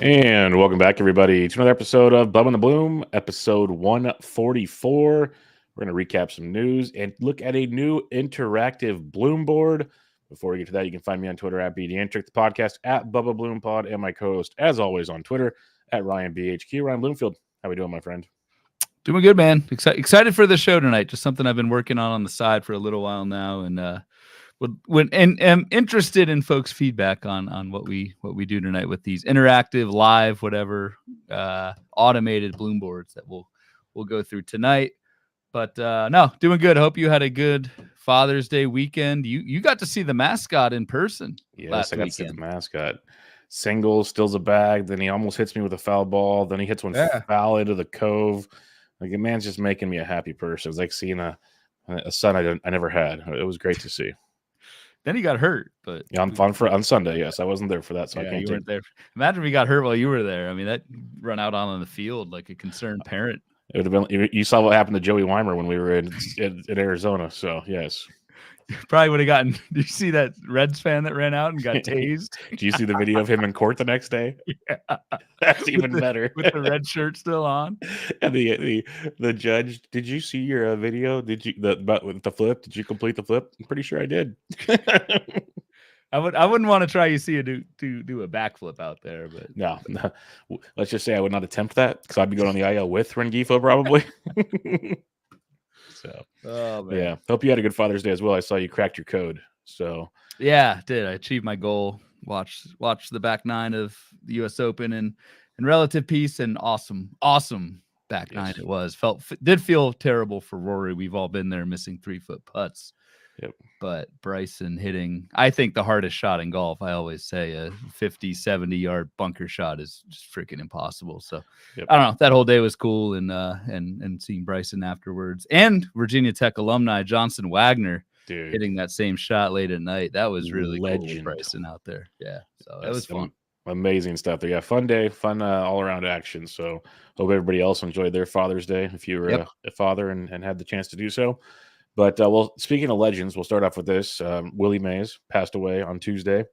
And welcome back, everybody, to another episode of Bubba and the Bloom, episode 144. We're going to recap some news and look at a new interactive Bloom board. Before we get to that, you can find me on Twitter at BDantric, the podcast at Bubba Bloom Pod, and my co-host, as always, on Twitter at RyanBHQ. Ryan Bloomfield, how we doing, my friend? Doing good, man. Excited for the show tonight. Just something I've been working on the side for a little while now, and am interested in folks' feedback on what we do tonight with these interactive, live, whatever, automated Bloom boards that we'll go through tonight. But no, doing good. Hope you had a good Father's Day weekend. You got to see the mascot in person. Yes, I got to see the mascot. Single, steals a bag, then he almost hits me with a foul ball, then he hits one foul into the cove. Like, a man's just making me a happy person. It was like seeing a son I never had. It was great to see. Then he got hurt, but yeah, on Sunday. Yes, I wasn't there for that, so I can't. You weren't there. Imagine if he got hurt while you were there. I mean, that run out on the field like a concerned parent. It would have been. You saw what happened to Joey Weimer when we were in Arizona. So yes. Probably would have gotten. Did you see that Reds fan that ran out and got tased? Did you see the video of him in court the next day? Yeah, that's even better. With the red shirt still on. And the judge. Did you see your video? Did you with the flip? Did you complete the flip? I'm pretty sure I did. I wouldn't want to try you see do a backflip out there, but no. Let's just say I would not attempt that because I'd be going on the IL with Rengifo probably. So, yeah. Hope you had a good Father's Day as well. I saw you cracked your code. So yeah, did I achieved my goal? Watch the back nine of the U.S. Open in relative peace and awesome back nine it was. Did feel terrible for Rory. We've all been there, missing 3-foot putts. Yep. But Bryson hitting, I think, the hardest shot in golf. I always say a 50, 70-yard bunker shot is just freaking impossible. So I don't know. That whole day was cool, and seeing Bryson afterwards, and Virginia Tech alumni Johnson Wagner hitting that same shot late at night. That was really cool with Bryson out there. Yeah, so that was fun. Amazing stuff there. Yeah, fun day, fun all around action. So hope everybody else enjoyed their Father's Day if you were a father and had the chance to do so. But, speaking of legends, we'll start off with this. Willie Mays passed away on Tuesday.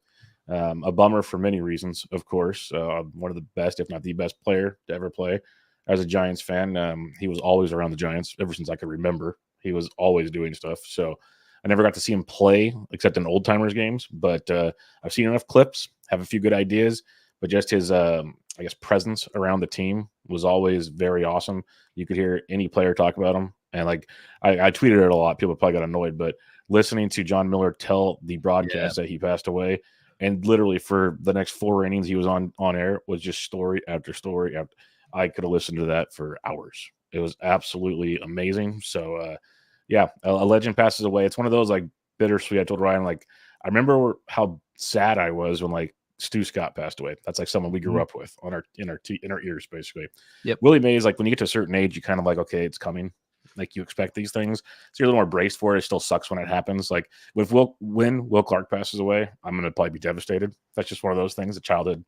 A bummer for many reasons, of course. One of the best, if not the best player to ever play. As a Giants fan, he was always around the Giants ever since I could remember. He was always doing stuff. So I never got to see him play except in old-timers games. But I've seen enough clips, have a few good ideas. But just his, presence around the team was always very awesome. You could hear any player talk about him. And I tweeted it a lot. People probably got annoyed, but listening to John Miller tell the broadcast that he passed away, and literally for the next 4 innings he was on air, was just story after story. I could have listened to that for hours. It was absolutely amazing. So, a legend passes away. It's one of those bittersweet. I told Ryan, I remember how sad I was when Stu Scott passed away. That's someone we grew up with in our ears, basically. Yep. Willie Mays, when you get to a certain age, you kind of okay, it's coming. You expect these things, so you're a little more braced for it. It still sucks when it happens. When Will Clark passes away, I'm gonna probably be devastated. That's just one of those things. A childhood,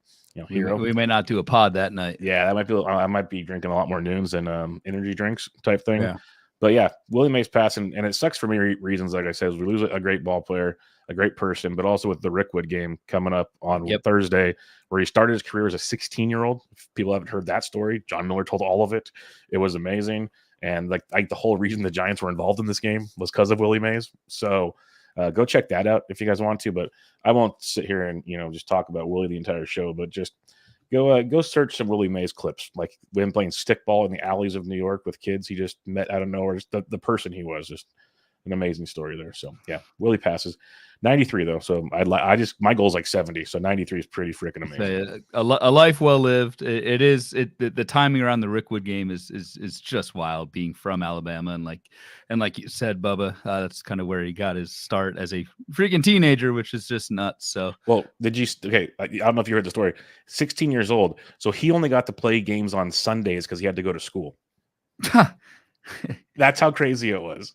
hero. We may not do a pod that night. Yeah, that might be. I might be drinking a lot more noons than energy drinks type thing. Yeah. But yeah, Willie Mays passing, and it sucks for many reasons. Like I said, we lose a great ball player, a great person, but also with the Rickwood game coming up on Thursday, where he started his career as a 16-year-old. If people haven't heard that story, John Miller told all of it. It was amazing. And the whole reason the Giants were involved in this game was because of Willie Mays. So go check that out if you guys want to. But I won't sit here and just talk about Willie the entire show. But just go search some Willie Mays clips, like him playing stickball in the alleys of New York with kids he just met out of nowhere. Just the person he was, just an amazing story there. So yeah, Willie passes. 93 though, so my goal is 70, so 93 is pretty freaking amazing. A life well lived. The timing around the Rickwood game is just wild. Being from Alabama and like you said, Bubba, that's kind of where he got his start as a freaking teenager, which is just nuts. So well, I don't know if you heard the story. 16 years old, so he only got to play games on Sundays because he had to go to school. That's how crazy it was.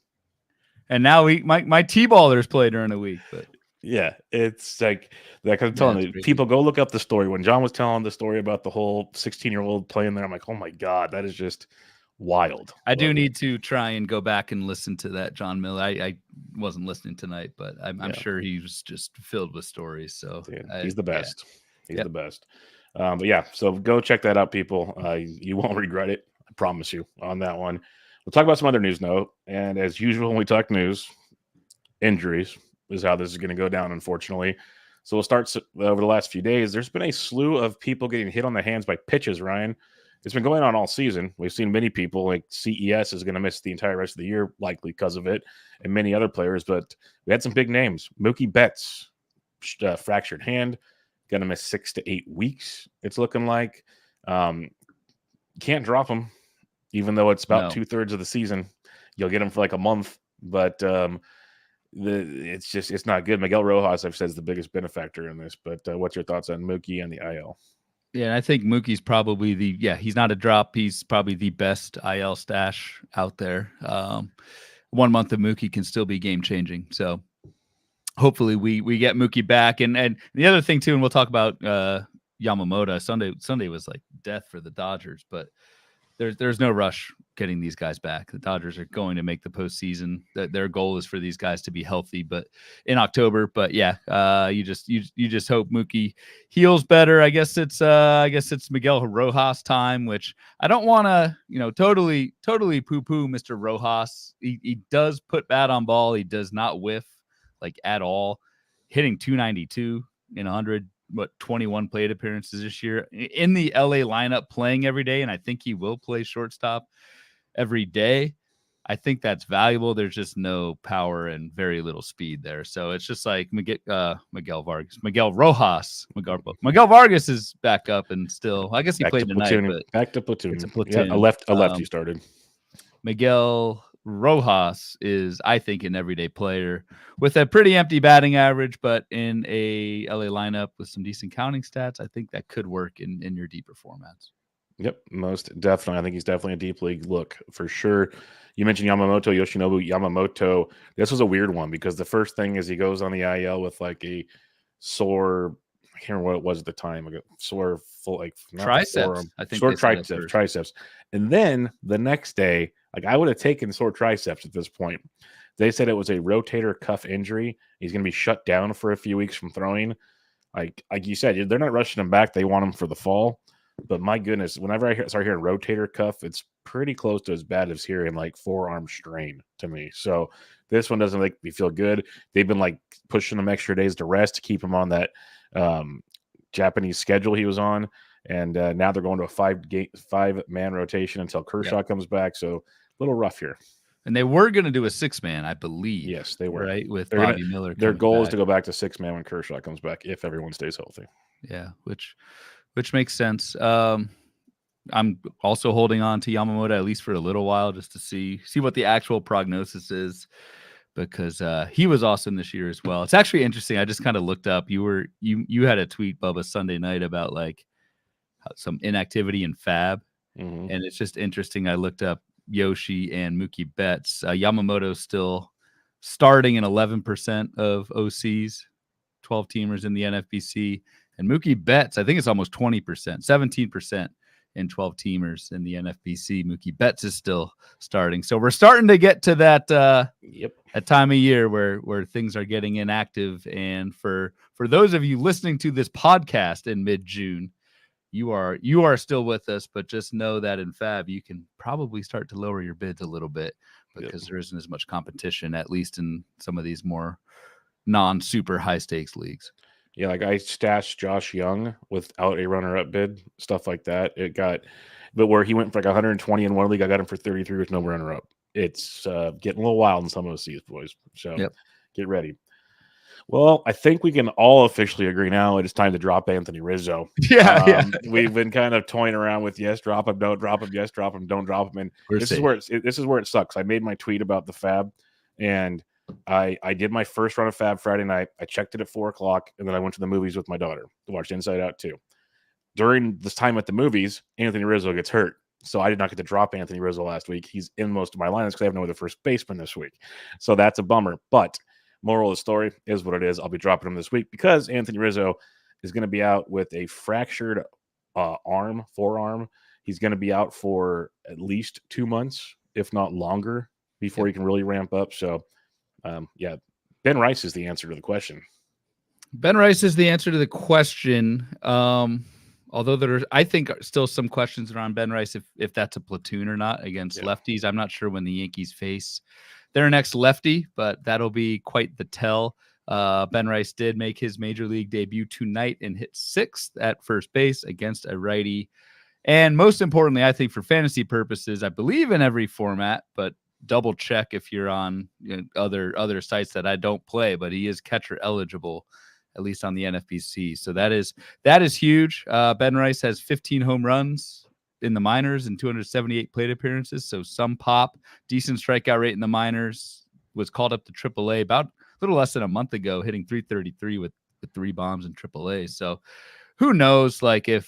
And now my T-ballers play during the week, but yeah, it's I'm telling you, people go look up the story. When John was telling the story about the whole 16-year-old playing there, I'm like, oh my God, that is just wild. I do need to try and go back and listen to that John Miller. I wasn't listening tonight, but I'm sure he was just filled with stories. So dude, he's the best. He's the best. But yeah, so go check that out, people. You won't regret it. I promise you on that one. We'll talk about some other news, though. And as usual, when we talk news, injuries is how this is going to go down, unfortunately. So we'll start over the last few days. There's been a slew of people getting hit on the hands by pitches, Ryan. It's been going on all season. We've seen many people, like CES is going to miss the entire rest of the year, likely because of it, and many other players. But we had some big names. Mookie Betts, fractured hand, going to miss 6 to 8 weeks, it's looking like. Can't drop him, even though it's about 2/3 of the season. You'll get him for like a month, but it's not good. Miguel Rojas, I've said, is the biggest benefactor in this. But what's your thoughts on Mookie and the IL? Yeah, I think Mookie's probably he's not a drop. He's probably the best IL stash out there. 1 month of Mookie can still be game changing. So hopefully we get Mookie back. And the other thing too, and we'll talk about Yamamoto. Sunday was like death for the Dodgers, but there's no rush getting these guys back. The Dodgers are going to make the postseason. Their goal is for these guys to be healthy, but in October. But yeah, you just hope Mookie heals better. I guess it's Miguel Rojas time, which I don't want to totally poo-poo Mr. Rojas. He does put bat on ball. He does not whiff like at all. Hitting 292 in 21 plate appearances this year in the LA lineup, playing every day. And I think he will play shortstop every day. I think that's valuable. There's just no power and very little speed there. So it's just like Miguel Rojas. Miguel Vargas is back up and still, I guess he played tonight, but back to platoon. It's a platoon. Yeah, a lefty started. Miguel Rojas is, I think, an everyday player with a pretty empty batting average, but in a LA lineup with some decent counting stats, I think that could work in your deeper formats. Yep, most definitely. I think he's definitely a deep league look for sure. You mentioned Yoshinobu Yamamoto. This was a weird one because the first thing is he goes on the IL with like a sore, I can't remember what it was at the time, like a sore full like triceps. I think sore triceps. And then the next day, like I would have taken sore triceps at this point. They said it was a rotator cuff injury. He's going to be shut down for a few weeks from throwing. Like you said, they're not rushing him back. They want him for the fall. But my goodness, whenever I start hearing rotator cuff, it's pretty close to as bad as hearing like forearm strain to me. So this one doesn't make me feel good. They've been like pushing him extra days to rest to keep him on that Japanese schedule he was on. And now they're going to a 5-man rotation until Kershaw comes back. So a little rough here. And they were going to do a 6-man, I believe. Yes, they were. Right, with Bobby Miller. Their goal is to go back to 6-man when Kershaw comes back, if everyone stays healthy. Yeah, which makes sense. I'm also holding on to Yamamoto at least for a little while just to see what the actual prognosis is, because he was awesome this year as well. It's actually interesting. I just kind of looked up. You had a tweet, Bubba, Sunday night about like some inactivity in Fab, and it's just interesting. I looked up Yoshi and Mookie Betts. Yamamoto still starting in 11% of OCs, 12 teamers in the NFBC, and Mookie Betts, I think it's almost 20%, 17% in 12 teamers in the NFBC. Mookie Betts is still starting, so we're starting to get to that that time of year where things are getting inactive. And for those of you listening to this podcast in mid-June, you are still with us, but just know that in Fab you can probably start to lower your bids a little bit because there isn't as much competition, at least in some of these more non-super high stakes leagues. Yeah, like I stashed Josh Young without a runner-up bid, stuff like that. But where he went for like 120 in one league, I got him for 33 with no runner-up. It's getting a little wild in some of these boys. So get ready. Well, I think we can all officially agree now it is time to drop Anthony Rizzo. We've been kind of toying around with yes, drop him, don't drop him, yes, drop him, don't drop him. And this is where it sucks. I made my tweet about the Fab, and I did my first run of Fab Friday night. I checked it at 4:00, and then I went to the movies with my daughter to watch Inside Out 2. During this time at the movies, Anthony Rizzo gets hurt. So I did not get to drop Anthony Rizzo last week. He's in most of my lineups because I have no other first baseman this week. So that's a bummer. But moral of the story is what it is. I'll be dropping him this week because Anthony Rizzo is going to be out with a fractured forearm. He's going to be out for at least 2 months, if not longer, before he can really ramp up. So, Ben Rice is the answer to the question. Ben Rice is the answer to the question. Although there, I think, are still some questions around Ben Rice if that's a platoon or not against lefties. I'm not sure when the Yankees face their next lefty, but that'll be quite the tell. Ben Rice did make his major league debut tonight and hit 6th at first base against a righty. And most importantly, I think for fantasy purposes, I believe in every format, but double check if you're on other sites that I don't play, but he is catcher eligible, at least on the NFBC. So that is huge. Ben Rice has 15 home runs in the minors and 278 plate appearances. So some pop, decent strikeout rate in the minors, was called up to AAA about a little less than a month ago, hitting 333 with 3 bombs in AAA. So who knows? Like the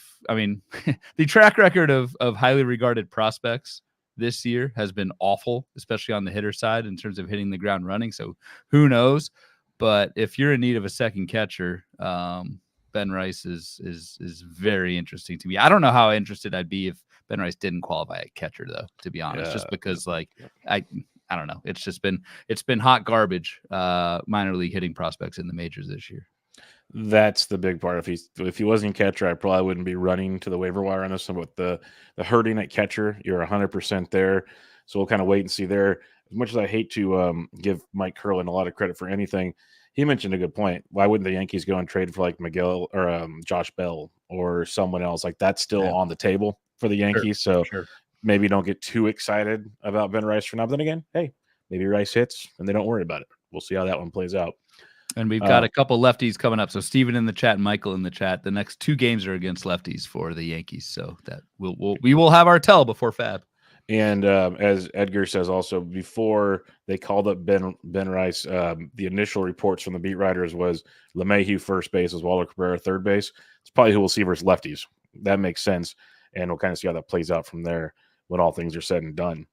track record of highly regarded prospects this year has been awful, especially on the hitter side in terms of hitting the ground running. So who knows? But if you're in need of a second catcher, Ben Rice is very interesting to me. I don't know how interested I'd be if Ben Rice didn't qualify at catcher, though, to be honest, just because I don't know. It's been hot garbage, minor league hitting prospects in the majors this year. That's the big part. If he wasn't catcher, I probably wouldn't be running to the waiver wire on this one. With the hurting at catcher, you're 100% there. So we'll kind of wait and see there. As much as I hate to give Mike Curlin a lot of credit for anything, he mentioned a good point. Why wouldn't the Yankees go and trade for like Miguel or Josh Bell or someone else? Like that's still on the table for the Yankees. Sure. So maybe don't get too excited about Ben Rice for now. But then again, hey, maybe Rice hits and they don't worry about it. We'll see how that one plays out. And we've got a couple lefties coming up. So Steven in the chat and Michael in the chat. The next 2 games are against lefties for the Yankees. So that we will have our tell before Fab. And as Edgar says, also before they called up Ben Rice, the initial reports from the beat writers was LeMahieu first base, Oswaldo Cabrera third base. It's probably who we'll see versus lefties. That makes sense, and we'll kind of see how that plays out from there when all things are said and done.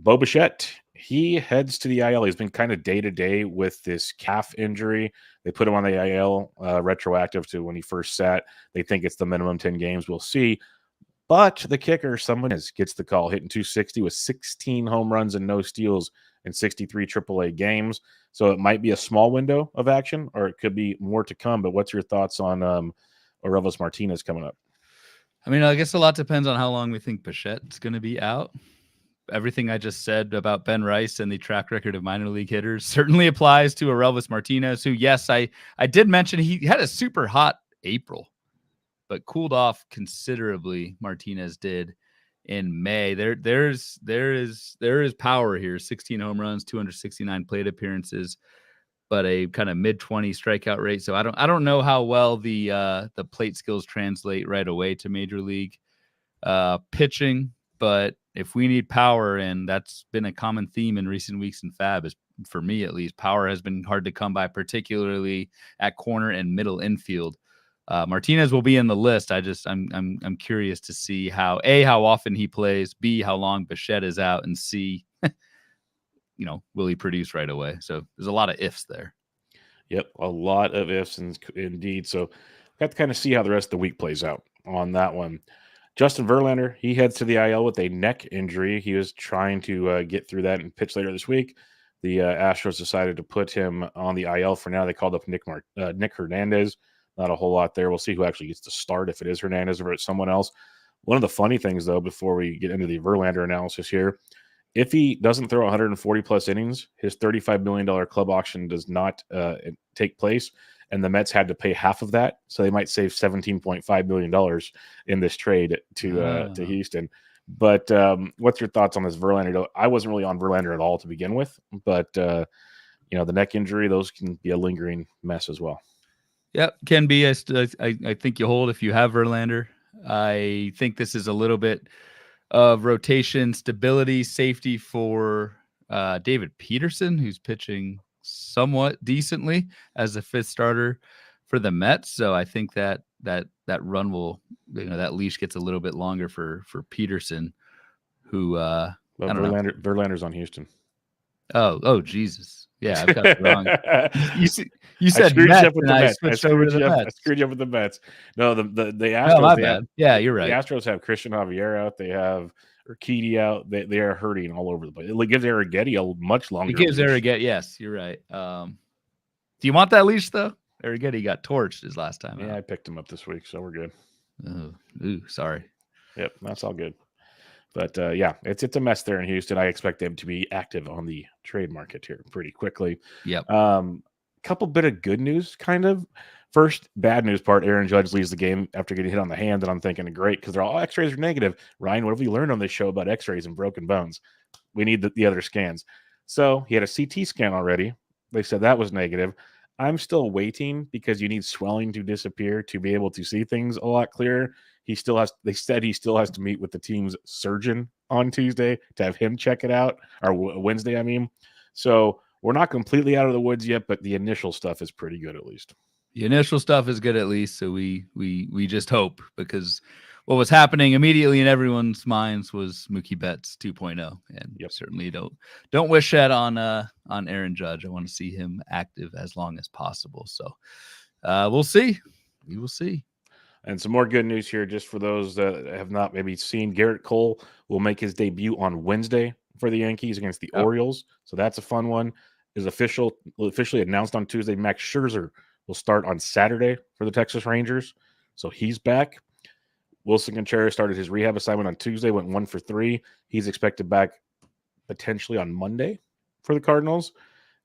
Bichette, he heads to the IL. He's been kind of day-to-day with this calf injury. They put him on the IL retroactive to when he first sat. They think it's the minimum 10 games. We'll see. But the kicker, someone gets the call, hitting 260 with 16 home runs and no steals in 63 AAA games. So it might be a small window of action, or it could be more to come. But what's your thoughts on Orelvis Martinez coming up? I mean, I guess a lot depends on how long we think Bichette's going to be out. Everything I just said about Ben Rice and the track record of minor league hitters certainly applies to Orelvis Martinez, who, yes, I did mention he had a super hot April, but cooled off considerably. Martinez did in May. There is power here. 16 home runs, 269 plate appearances, but a kind of mid-20 strikeout rate. So I don't know how well the plate skills translate right away to major league pitching. But if we need power, and that's been a common theme in recent weeks in Fab, is for me at least, power has been hard to come by, particularly at corner and middle infield. Martinez will be in the list. I'm curious to see how often he plays, B, how long Bichette is out, and C, will he produce right away? So there's a lot of ifs there. Yep, a lot of ifs indeed. So got to kind of see how the rest of the week plays out on that one. Justin Verlander, he heads to the IL with a neck injury. He was trying to get through that and pitch later this week. The Astros decided to put him on the IL for now. They called up Nick Hernandez. Not a whole lot there. We'll see who actually gets to start, if it is Hernandez or it's someone else. One of the funny things, though, before we get into the Verlander analysis here, if he doesn't throw 140-plus innings, his $35 million club auction does not take place, and the Mets had to pay half of that, so they might save $17.5 million in this trade to Houston. But what's your thoughts on this Verlander? I wasn't really on Verlander at all to begin with, but the neck injury, those can be a lingering mess as well. Yep, can be. I think you hold if you have Verlander. I think this is a little bit of rotation stability, safety for David Peterson, who's pitching somewhat decently as a 5th starter for the Mets. So I think that run will, that leash gets a little bit longer for Peterson, who Verlander's on Houston. Oh, Jesus. Yeah, I've got it wrong. You said I screwed Mets, you up with the Mets. I screwed you up with the Mets. No, the Astros. Oh, my bad. Yeah, you're right. The Astros have Christian Javier out. They have Urquidy out. They are hurting all over the place. It gives Arrighetti a much longer. It gives Arrighetti. Yes, you're right. Do you want that leash though? Arrighetti got torched his last time. Yeah, I picked him up this week, so we're good. Oh, ooh, sorry. Yep, that's all good. But yeah, it's a mess there in Houston. I expect them to be active on the trade market here pretty quickly. Yep. Couple bit of good news, kind of. First, bad news part: Aaron Judge leaves the game after getting hit on the hand, and I'm thinking, great, because they're all X-rays are negative. Ryan, what have we learned on this show about X-rays and broken bones? We need the other scans. So he had a CT scan already. They said that was negative. I'm still waiting because you need swelling to disappear to be able to see things a lot clearer. They said he still has to meet with the team's surgeon on Tuesday to have him check it out, or Wednesday, I mean. So we're not completely out of the woods yet, but the initial stuff is pretty good at least. The initial stuff is good at least, so we just hope, because what was happening immediately in everyone's minds was Mookie Betts 2.0, and certainly don't wish that on Aaron Judge. I want to see him active as long as possible. So we'll see. We will see. And some more good news here, just for those that have not maybe seen. Garrett Cole will make his debut on Wednesday for the Yankees against the Orioles. So that's a fun one. Is officially announced on Tuesday. Max Scherzer will start on Saturday for the Texas Rangers. So he's back. Wilson Contreras started his rehab assignment on Tuesday, went 1 for 3. He's expected back potentially on Monday for the Cardinals.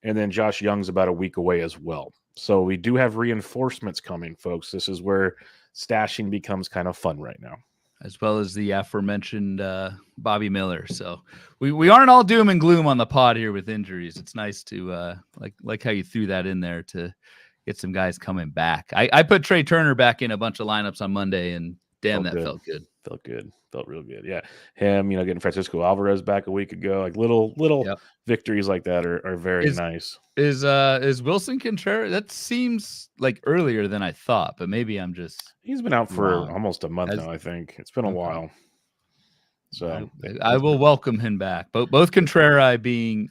And then Josh Young's about a week away as well. So we do have reinforcements coming, folks. This is where stashing becomes kind of fun right now. As well as the aforementioned Bobby Miller. So we aren't all doom and gloom on the pod here with injuries. It's nice to like how you threw that in there to get some guys coming back. I put Trey Turner back in a bunch of lineups on Monday, and damn, that felt good. Felt good. Felt real good. Yeah. Him, getting Francisco Alvarez back a week ago. Like little victories like that are very nice. Is Wilson Contreras? That seems like earlier than I thought, but maybe I'm just. He's been out for almost a month now, I think. It's been a while. So I will welcome him back. Both Contreras being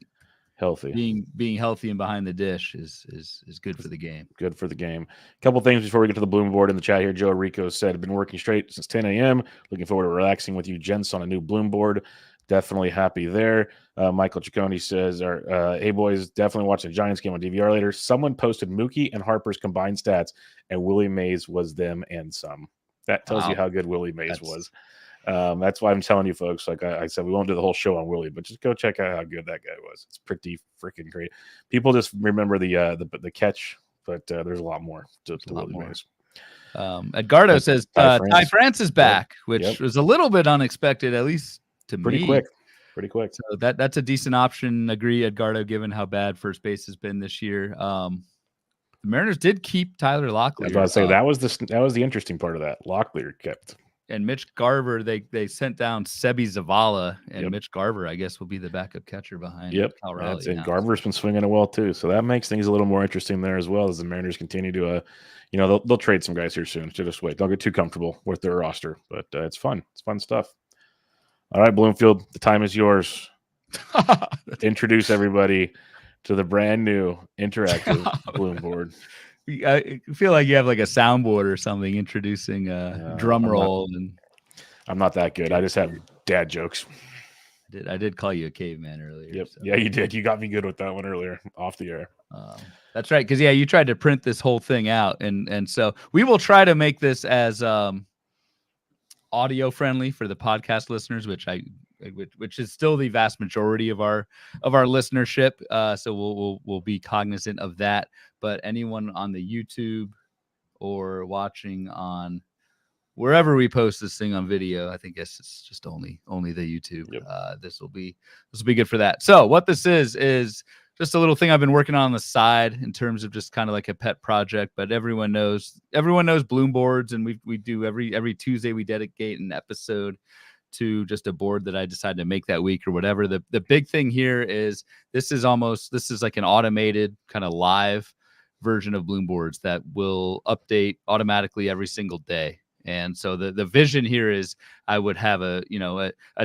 healthy, being healthy and behind the dish is good for the game. Good for the game. A couple things before we get to the Bloom board in the chat here. Joe Rico said, "I've been working straight since 10 a.m. Looking forward to relaxing with you gents on a new Bloom board. Definitely happy there." Michael Ciccone says, "Hey boys, definitely watching the Giants game on DVR later. Someone posted Mookie and Harper's combined stats, and Willie Mays was them and some. That tells you how good Willie Mays was." That's why I'm telling you folks, like I said, we won't do the whole show on Willie, but just go check out how good that guy was. It's pretty freaking great. People just remember the catch, but there's a lot more to Willie Mays. Edgardo says Ty France is back, which was a little bit unexpected, at least to me. Pretty quick. So that's a decent option. Agree, Edgardo, given how bad first base has been this year. The Mariners did keep Tyler Locklear. I was about to say that was the interesting part of that. Locklear kept. And Mitch Garver, they sent down Sebi Zavala, and Mitch Garver, I guess, will be the backup catcher behind Cal Raleigh. And Garver's been swinging it well too, so that makes things a little more interesting there as well, as the Mariners continue to, they'll trade some guys here soon. So just wait, don't get too comfortable with their roster, but it's fun. It's fun stuff. All right, Bloomfield, the time is yours. Introduce everybody to the brand new interactive Bloom board. I feel like you have like a soundboard or something introducing drum roll. I'm not that good. I just have dad jokes. I did call you a caveman earlier. Yep. So. Yeah, you did. You got me good with that one earlier off the air. That's right. Because you tried to print this whole thing out, and so we will try to make this as audio friendly for the podcast listeners, which is still the vast majority of our listenership. So we'll be cognizant of that. But anyone on the YouTube or watching on wherever we post this thing on video, I think it's just only the YouTube. Yep. This will be good for that. So what this is just a little thing I've been working on the side in terms of just kind of like a pet project. But everyone knows Bloom boards, and we do every Tuesday we dedicate an episode to just a board that I decided to make that week or whatever. The big thing here is this is like an automated kind of live version of Bloom boards that will update automatically every single day. And so the vision here is I would have a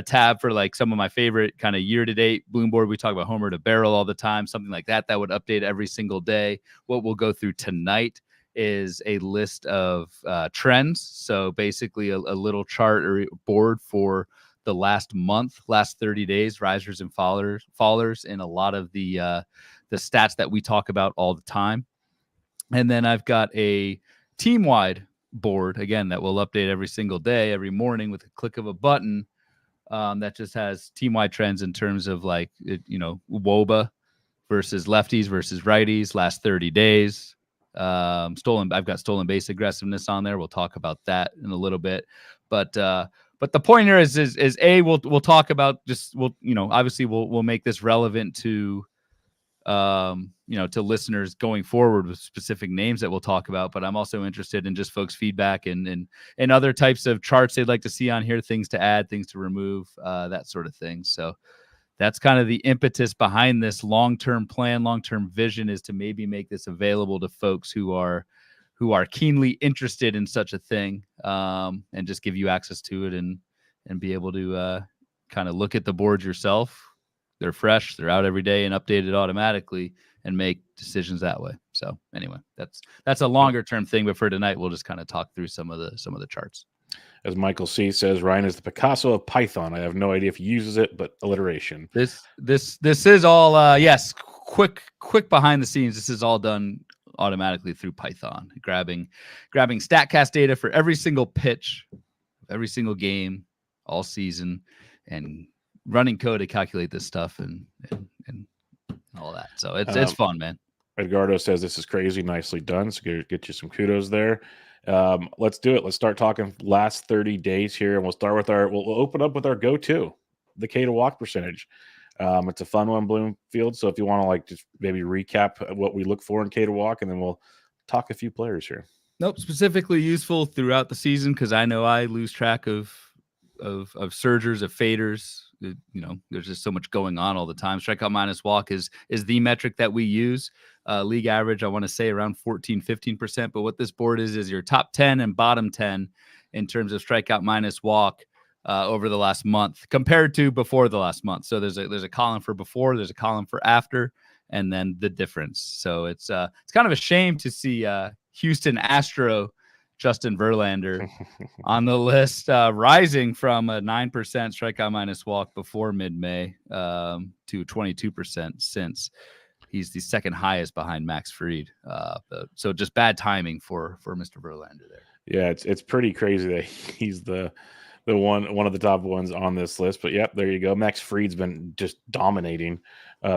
tab for like some of my favorite kind of year-to-date Bloom board. We talk about homer to barrel all the time, something like that would update every single day. What we'll go through tonight is a list of trends. So basically a little chart or board for the last 30 days, risers and fallers in a lot of the stats that we talk about all the time. And then I've got a team-wide board, again, that we'll update every single day, every morning with a click of a button. That just has team-wide trends in terms of like, WOBA versus lefties versus righties last 30 days. I've got stolen base aggressiveness on there. We'll talk about that in a little bit. But the point here is we'll talk about obviously we'll make this relevant to to listeners going forward with specific names that we'll talk about. But I'm also interested in just folks' feedback and other types of charts they'd like to see on here, things to add, things to remove, that sort of thing. So that's kind of the impetus behind this long-term plan, long-term vision, is to maybe make this available to folks who are keenly interested in such a thing, and just give you access to it and be able to kind of look at the boards yourself. They're fresh, they're out every day and updated automatically, and make decisions that way. So anyway, that's a longer term thing, but for tonight, we'll just kind of talk through some of the charts. As Michael C says, Ryan is the Picasso of Python. I have no idea if he uses it, but alliteration. This is all yes, quick behind the scenes. This is all done automatically through Python, grabbing StatCast data for every single pitch, every single game, all season, and running code to calculate this stuff and all that. So it's fun, man. Edgardo says this is crazy. Nicely done. So get you some kudos there. Let's do it. Let's start talking last 30 days here, and we'll start with we'll open up with our go-to, the K to walk percentage. It's a fun one, Bloomfield. So if you want to just maybe recap what we look for in K to walk, and then we'll talk a few players here. Nope, specifically useful throughout the season, because I know I lose track of surgers, of faders. There's just so much going on all the time. Strikeout minus walk is the metric that we use. League average, I want to say around 14-15%. But what this board is your top 10 and bottom 10 in terms of strikeout minus walk over the last month compared to before the last month. So there's a column for before, there's a column for after, and then the difference. So it's kind of a shame to see Houston Astro Justin Verlander on the list, rising from a 9% strikeout minus walk before mid-May to 22% since. He's the second highest behind Max Fried. So just bad timing for Mr. Verlander there. Yeah, it's pretty crazy that he's the one of the top ones on this list. But yep, there you go. Max Fried's been just dominating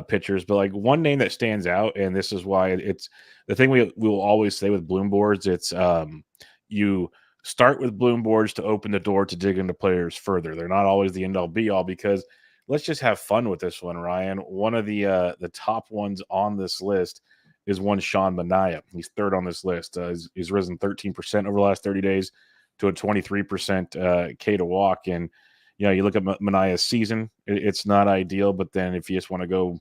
pitchers. But one name that stands out, and this is why it's the thing we will always say with Bloom boards, it's you start with Bloom boards to open the door to dig into players further. They're not always the end-all be-all, because let's just have fun with this one, Ryan. One of the top ones on this list is one Sean Manaea. He's third on this list. He's risen 13% over the last 30 days to a 23% K to walk. And, you look at Manaea's season, it's not ideal, but then if you just want to go,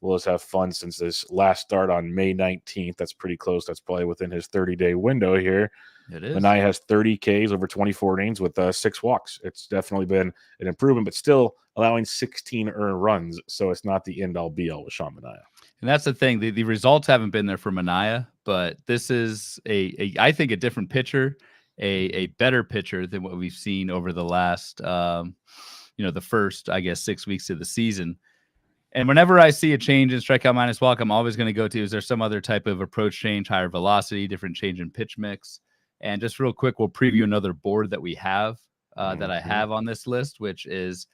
well, let's have fun since this last start on May 19th, that's pretty close. That's probably within his 30-day window here. It is. Manaea has 30 Ks over 24 innings with 6 walks. It's definitely been an improvement, but still allowing 16 earned runs. So it's not the end-all be-all with Sean Manaea. And that's the thing. The results haven't been there for Manaea, but this is I think a different pitcher, a better pitcher than what we've seen over the last, the first, 6 weeks of the season. And whenever I see a change in strikeout minus walk, I'm always going to go to, is there some other type of approach change, higher velocity, different change in pitch mix? And just real quick, we'll preview another board that we have that I have on this list, which is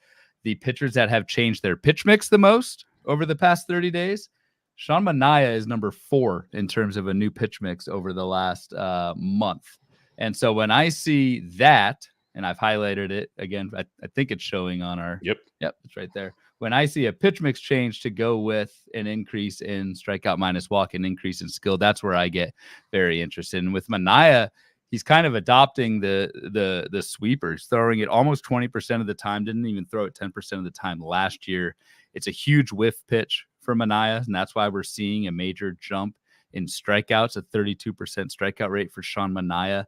the pitchers that have changed their pitch mix the most over the past 30 days. Sean Manaea is number 4 in terms of a new pitch mix over the last month. And so when I see that, and I've highlighted it again, I think it's showing on our. Yep, it's right there. When I see a pitch mix change to go with an increase in strikeout minus walk, an increase in skill, that's where I get very interested. And with Manaea, he's kind of adopting the sweepers, throwing it almost 20% of the time. Didn't even throw it 10% of the time last year. It's a huge whiff pitch for Manaea, and that's why we're seeing a major jump in strikeouts, a 32% strikeout rate for Sean Manaea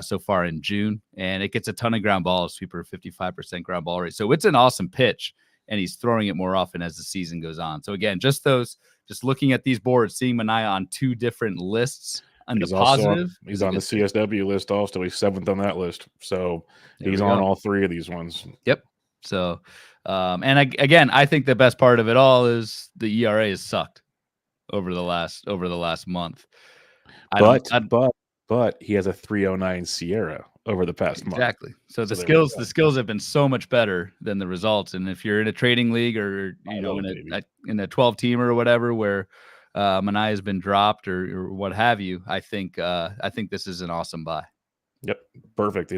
so far in June. And it gets a ton of ground balls, sweeper 55% ground ball rate. So it's an awesome pitch, and he's throwing it more often as the season goes on. So again, just looking at these boards, seeing Manaea on 2 different lists. He's on the CSW list also. He's 7th on that list. So he's on all 3 of these ones. Yep. So, and again, I think the best part of it all is the ERA has sucked over the last month. But but he has a 309 Sierra over the past month. Exactly. So the skills have been so much better than the results. And if you're in a trading league or in a 12 teamer or whatever where Manaea has been dropped or what have you, I think this is an awesome buy. Yep, perfect.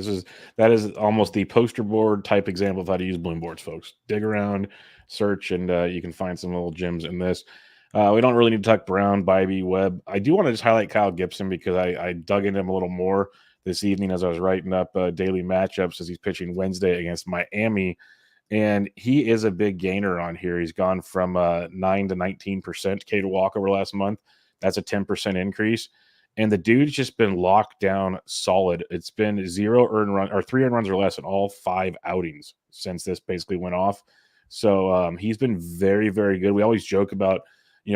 That is almost the poster board type example of how to use bloom boards, folks. Dig around, search, and you can find some little gems in this. We don't really need to talk Brown, Bybee, Webb. I do want to just highlight Kyle Gibson because I dug into him a little more this evening as I was writing up daily matchups as he's pitching Wednesday against Miami. And he is a big gainer on here. He's gone from 9 to 19% K to walk over last month. That's a 10% increase. And the dude's just been locked down solid. It's been 0 earned run or 3 earned runs or less in all 5 outings since this basically went off. So he's been very, very good. We always joke about,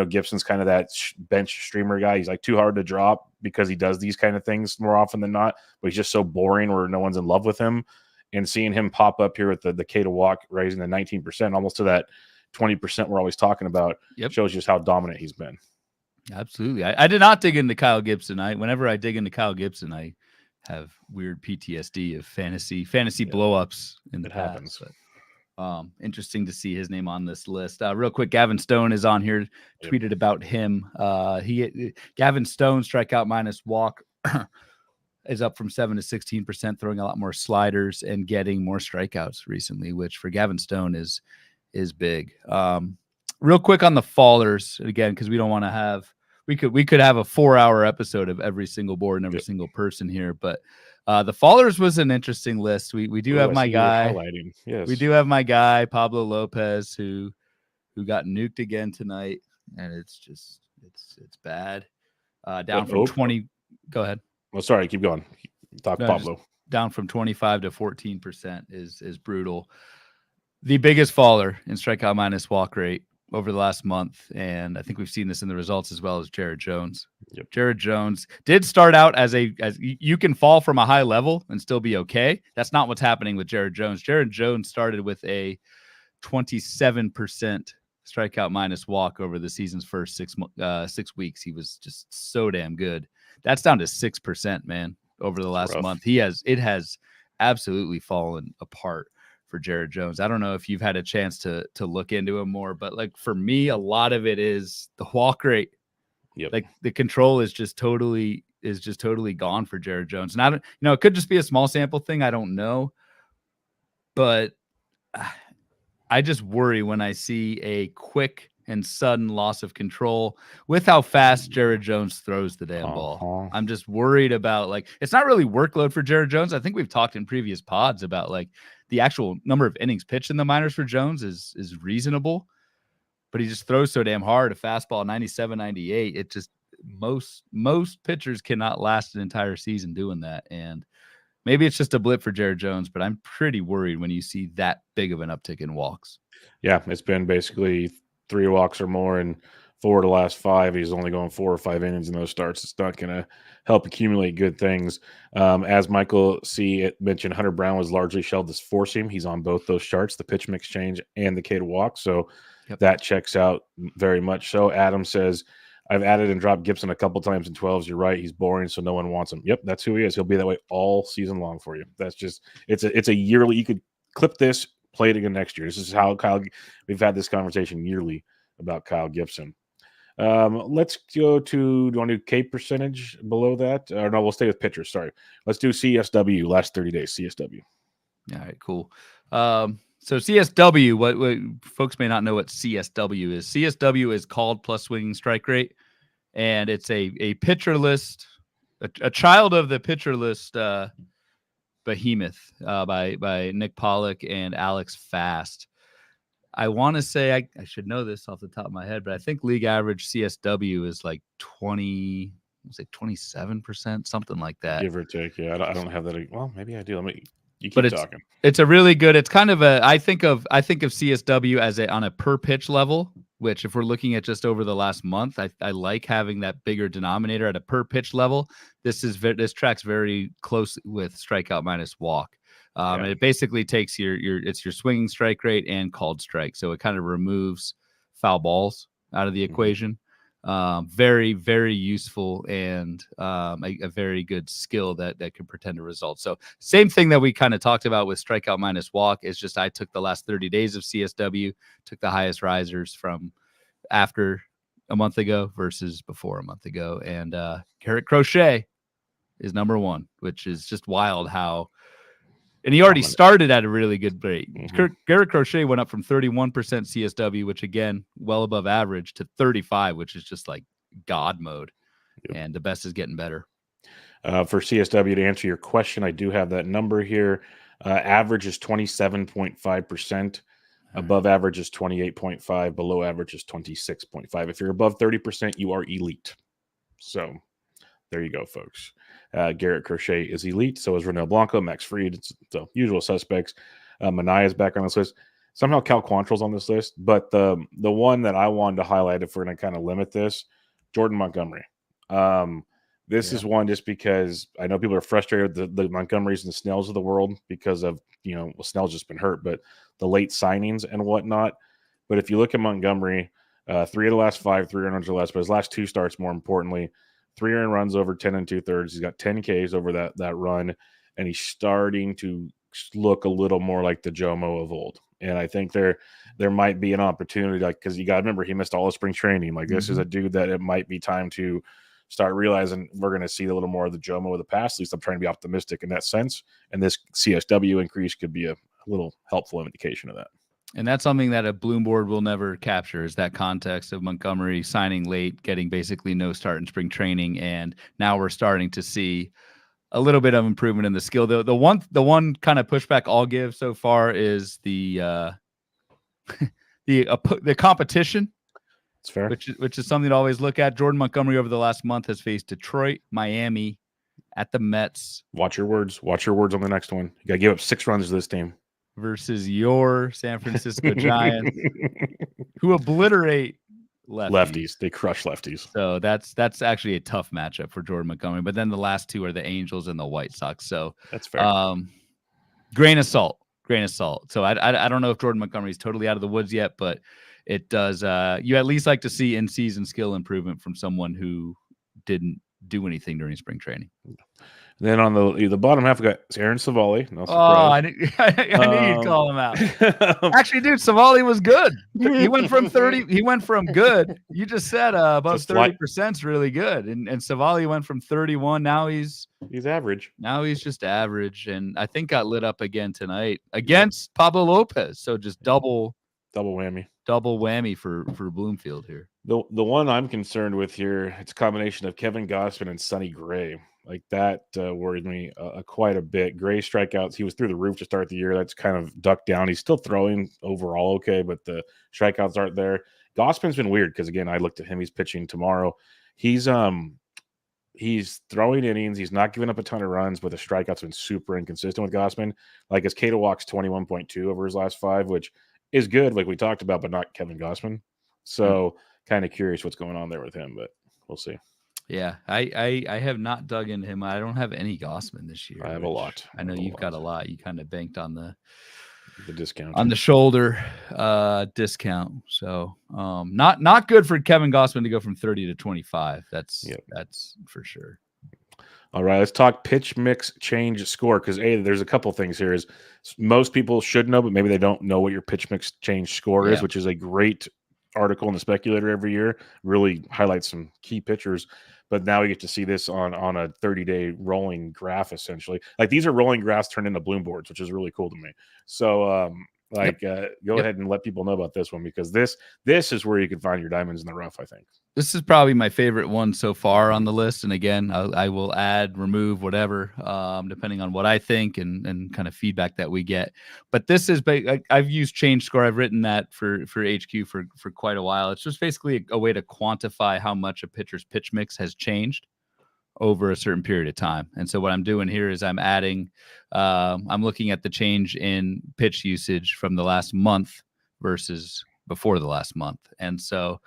Gibson's kind of that bench streamer guy. He's like too hard to drop because he does these kind of things more often than not, but he's just so boring where no one's in love with him. And seeing him pop up here with the K to walk, raising the 19%, almost to that 20% we're always talking about, shows just how dominant he's been. Absolutely. I did not dig into Kyle Gibson. Whenever I dig into Kyle Gibson, I have weird PTSD of fantasy blowups in the past. Happens. But, interesting to see his name on this list. Real quick, Gavin Stone is on here. Tweeted about him. Gavin Stone strikeout minus walk is up from 7 to 16%, throwing a lot more sliders and getting more strikeouts recently, which for Gavin Stone is big. Real quick on the fallers again, because we don't want to have. We could have a 4-hour episode of every single board and every single person here, but the fallers was an interesting list. We do have my guy. Yes. We do have my guy Pablo Lopez who got nuked again tonight, and it's bad. Down from 20. Go ahead. Well, sorry, keep going. Pablo. Down from 25 to 14% is brutal. The biggest faller in strikeout minus walk rate over the last month, and I think we've seen this in the results as well as Jared Jones. Jared Jones did start out as you can fall from a high level and still be okay. That's not what's happening with Jared Jones. Jared Jones started with a 27% strikeout minus walk over the season's first 6 weeks. He was just so damn good. That's down to 6%, man, over the last month. It has absolutely fallen apart for Jared Jones. I don't know if you've had a chance to look into him more, but like for me, a lot of it is the walk rate. Like the control is just totally gone for Jared Jones. And I don't, it could just be a small sample thing. I don't know, but I just worry when I see a quick and sudden loss of control with how fast Jared Jones throws the damn ball. I'm just worried about it's not really workload for Jared Jones. I think we've talked in previous pods about the actual number of innings pitched in the minors for Jones is reasonable, but he just throws so damn hard. A fastball 97, 98. It just most pitchers cannot last an entire season doing that. And maybe it's just a blip for Jared Jones, but I'm pretty worried when you see that big of an uptick in walks. Yeah, it's been basically 3 walks or more and 4 of the last 5. He's only going 4 or 5 innings in those starts. It's not going to help accumulate good things. As Michael C. mentioned, Hunter Brown was largely shelved as four seam. He's on both those charts, the pitch mix change and the K to walk. So that checks out very much. So Adam says, I've added and dropped Gibson a couple times in 12s. You're right. He's boring, so no one wants him. Yep, that's who he is. He'll be that way all season long for you. That's just it's a yearly. You could clip this, play it again next year. This is how we've had this conversation yearly about Kyle Gibson. Let's go to, do you want to do K percentage below that? Or no, we'll stay with pitchers. Sorry. Let's do CSW last 30 days. CSW. All right, cool. So CSW, what folks may not know what CSW is. CSW is called plus swinging strike rate, and it's a pitcher list, a child of the pitcher list behemoth by Nick Pollock and Alex Fast. I want to say I should know this off the top of my head, but I think league average CSW is like 27%, something like that. Give or take. Yeah, I don't have that. Well, maybe I do. You keep talking. It's a really good. It's kind of I think of CSW as on a per pitch level, which if we're looking at just over the last month, I like having that bigger denominator at a per pitch level. This tracks very close with strikeout minus walk. And it basically takes your swinging strike rate and called strike. So it kind of removes foul balls out of the equation. Very, very useful and a very good skill that could pretend a result. So same thing that we kind of talked about with strikeout minus walk is just I took the last 30 days of CSW, took the highest risers from after a month ago versus before a month ago. And Garrett Crochet is number one, which is just wild how. And he already started at a really good rate. Garrett Crochet went up from 31% CSW, which again, well above average, to 35, which is just like God mode. Yep. And the best is getting better. For CSW, to answer your question, I do have that number here. Average is 27.5%. Above average is 28.5. Below average is 26.5. If you're above 30%, you are elite. So there you go, folks. Garrett Crochet is elite. So is Ronel Blanco, Max Fried. It's the usual suspects. Manaya is back on this list. Somehow Cal Quantrill's on this list. But the one that I wanted to highlight, if we're going to kind of limit this, Jordan Montgomery. This is one just because I know people are frustrated with the Montgomerys and the Snells of the world because of, Snell's just been hurt, but the late signings and whatnot. But if you look at Montgomery, 3 of the last 5, 3 runs or less, but his last 2 starts, more importantly, 3 earned runs over 10 2/3. He's got 10 Ks over that run, and he's starting to look a little more like the Jomo of old. And I think there might be an opportunity, because you got to remember he missed all of spring training. This is a dude that it might be time to start realizing we're going to see a little more of the Jomo of the past. At least I'm trying to be optimistic in that sense. And this CSW increase could be a little helpful indication of that. And that's something that a BLOOMBOARD will never capture, is that context of Montgomery signing late, getting basically no start in spring training. And now we're starting to see a little bit of improvement in the skill. The one kind of pushback I'll give so far is the competition. It's fair. Which is something to always look at. Jordan Montgomery over the last month has faced Detroit, Miami, at the Mets. Watch your words. Watch your words on the next one. You got to give up 6 runs to this team. Versus your San Francisco Giants, who obliterate lefties. They crush lefties. So that's actually a tough matchup for Jordan Montgomery. But then the last 2 are the Angels and the White Sox. So that's fair. Grain of salt. So I don't know if Jordan Montgomery is totally out of the woods yet, but it does. You at least like to see in-season skill improvement from someone who didn't do anything during spring training. Then on the bottom half, we got Aaron Savali. No surprise. I knew you'd call him out. Actually, dude, Savali was good. He went from 30. He went from good. You just said above 30% is really good, and Savali went from 31. Now he's average. Now he's just average, and I think got lit up again tonight against Pablo Lopez. So just double whammy for Bloomfield here. The one I'm concerned with here, it's a combination of Kevin Gausman and Sonny Gray. That worried me quite a bit. Gray strikeouts, he was through the roof to start the year. That's kind of ducked down. He's still throwing overall okay, but the strikeouts aren't there. Gausman's been weird because, again, I looked at him. He's pitching tomorrow. He's throwing innings. He's not giving up a ton of runs, but the strikeouts have been super inconsistent with Gausman. His K to walk's 21.2 over his last 5, which is good, like we talked about, but not Kevin Gausman. So kind of curious what's going on there with him, but we'll see. Yeah, I have not dug into him. I don't have any Gossman this year. I have a lot. I know you've got a lot. You kind of banked on the discount, on the shoulder discount. So not good for Kevin Gausman to go from 30 to 25. That's for sure. All right, let's talk pitch mix change score, because there's a couple things here. Is most people should know, but maybe they don't know what your pitch mix change score is, which is a great article in the Speculator every year. Really highlights some key pitchers. But now we get to see this on a 30-day rolling graph, essentially. These are rolling graphs turned into BLOOMBOARDs, which is really cool to me. So, go ahead and let people know about this one, because this is where you can find your diamonds in the rough, I think. This is probably my favorite one so far on the list. And again, I will add, remove, whatever, depending on what I think and kind of feedback that we get. But this is, I've used change score. I've written that for HQ for quite a while. It's just basically a way to quantify how much a pitcher's pitch mix has changed over a certain period of time. And so what I'm doing here is I'm adding, I'm looking at the change in pitch usage from the last month versus before the last month. And so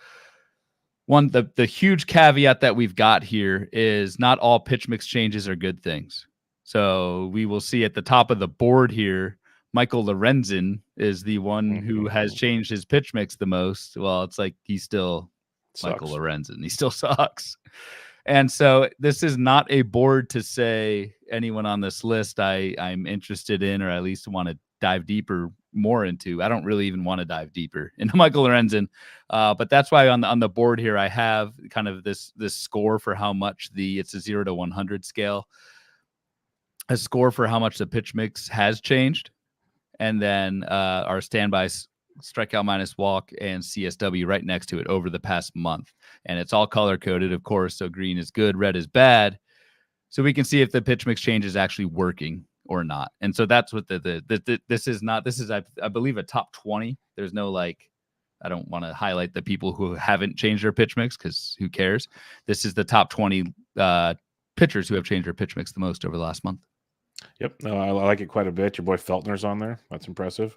the huge caveat that we've got here is not all pitch mix changes are good things. So we will see at the top of the board here, Michael Lorenzen is the one who has changed his pitch mix the most. Well, it's like he's still Michael Lorenzen. He still sucks. And so this is not a board to say anyone on this list I'm interested in, or at least want to dive more into. I don't really even want to dive deeper into Michael Lorenzen. But that's why on the board here, I have kind of this score for how much it's a 0 to 100 scale, a score for how much the pitch mix has changed. And then our standby strikeout minus walk and CSW right next to it over the past month. And it's all color coded, of course. So green is good, red is bad. So we can see if the pitch mix change is actually working or not. And so that's what this is not. This is, I believe, a top 20. There's no I don't want to highlight the people who haven't changed their pitch mix because who cares? This is the top 20 pitchers who have changed their pitch mix the most over the last month. Yep. No, I like it quite a bit. Your boy Feltner's on there. That's impressive.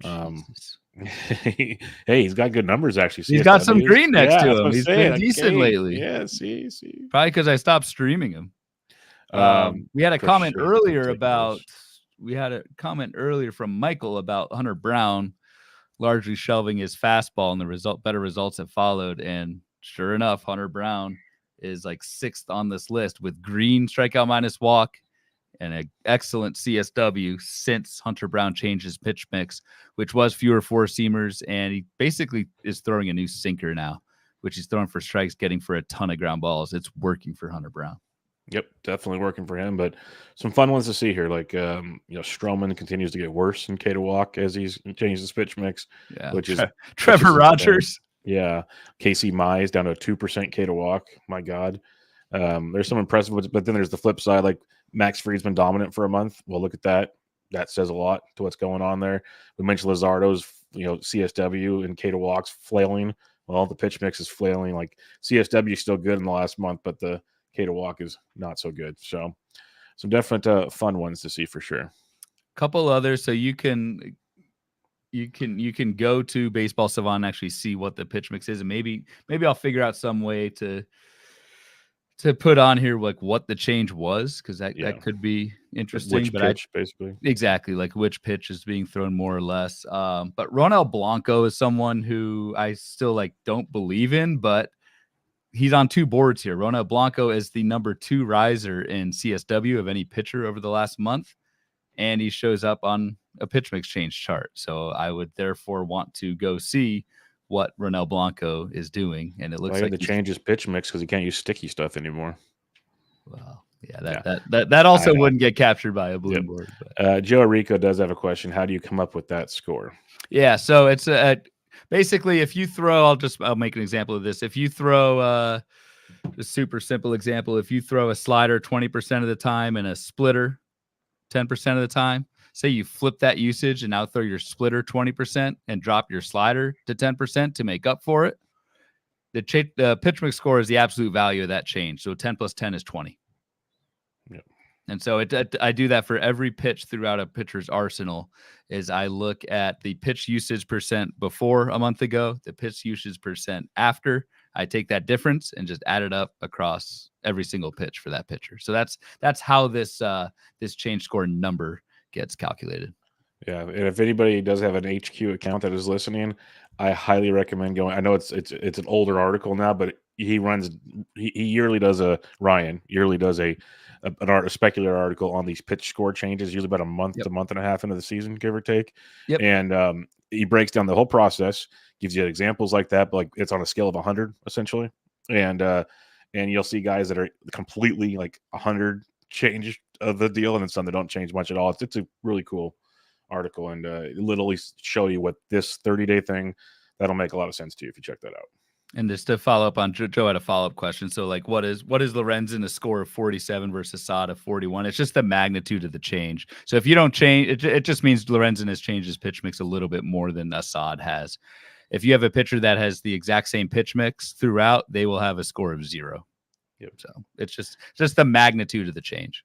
Hey, he's got good numbers actually. He's got some green next to him. He's been decent lately. Yeah, see. Probably because I stopped streaming him. We had a comment earlier from Michael about Hunter Brown largely shelving his fastball, and better results have followed. And sure enough, Hunter Brown is like 6th on this list with green strikeout minus walk and an excellent CSW since Hunter Brown changed his pitch mix, which was fewer 4-seamers, and he basically is throwing a new sinker now, which he's throwing for strikes, getting for a ton of ground balls. It's working for Hunter Brown. Yep, definitely working for him. But some fun ones to see here, like Stroman continues to get worse in K to walk as he's changed his pitch mix, which is Trevor Rogers. Yeah, Casey Mize down to 2% K to walk. My God, there's some impressive ones, but then there's the flip side, like Max Fried's been dominant for a month. Well, look at that. That says a lot to what's going on there. We mentioned Luzardo's, CSW and K to walks flailing. Well, the pitch mix is flailing. Like CSW is still good in the last month, but the K to walk is not so good. So some definite fun ones to see for sure. Couple others, so you can go to Baseball Savant and actually see what the pitch mix is, and maybe I'll figure out some way to put on here like what the change was, because that could be interesting. Which pitch, basically. Exactly, like which pitch is being thrown more or less. But Ronel Blanco is someone who I still don't believe in, but he's on 2 boards here. Ronel Blanco is the number 2 riser in CSW of any pitcher over the last month, and he shows up on a pitch mix change chart. So I would therefore want to go see what Ronel Blanco is doing, and it looks like to change his pitch mix because he can't use sticky stuff anymore. Well, that also wouldn't get captured by a bloom board. Joe Rico does have a question. How do you come up with that score? Yeah, so it's basically if you throw, I'll make an example of this. If you throw a super simple example, if you throw a slider 20% of the time and a splitter 10% of the time, say you flip that usage and now throw your splitter 20% and drop your slider to 10% to make up for it. The pitch mix score is the absolute value of that change. So 10 plus 10 is 20. Yep. And so I do that for every pitch throughout a pitcher's arsenal. Is I look at the pitch usage percent before a month ago, the pitch usage percent after. I take that difference and just add it up across every single pitch for that pitcher. So that's how this change score number gets calculated. Yeah, and if anybody does have an HQ account that is listening, I highly recommend going. I know it's an older article now, but he yearly does a speculator article on these pitch score changes, usually about a month to month and a half into the season, give or take. Yep. And he breaks down the whole process, gives you examples like that, but it's on a scale of 100 essentially. And you'll see guys that are completely 100 change of the deal, and then some that don't change much at all. It's a really cool article, and literally show you what this 30-day thing, that'll make a lot of sense to you if you check that out. And just to follow up on Joe had a follow-up question. So what is Lorenzen a score of 47 versus Assad of 41? It's just the magnitude of the change. So if you don't change, it just means Lorenzen has changed his pitch mix a little bit more than Assad has. If you have a pitcher that has the exact same pitch mix throughout, they will have a score of 0. Yep. So it's just the magnitude of the change.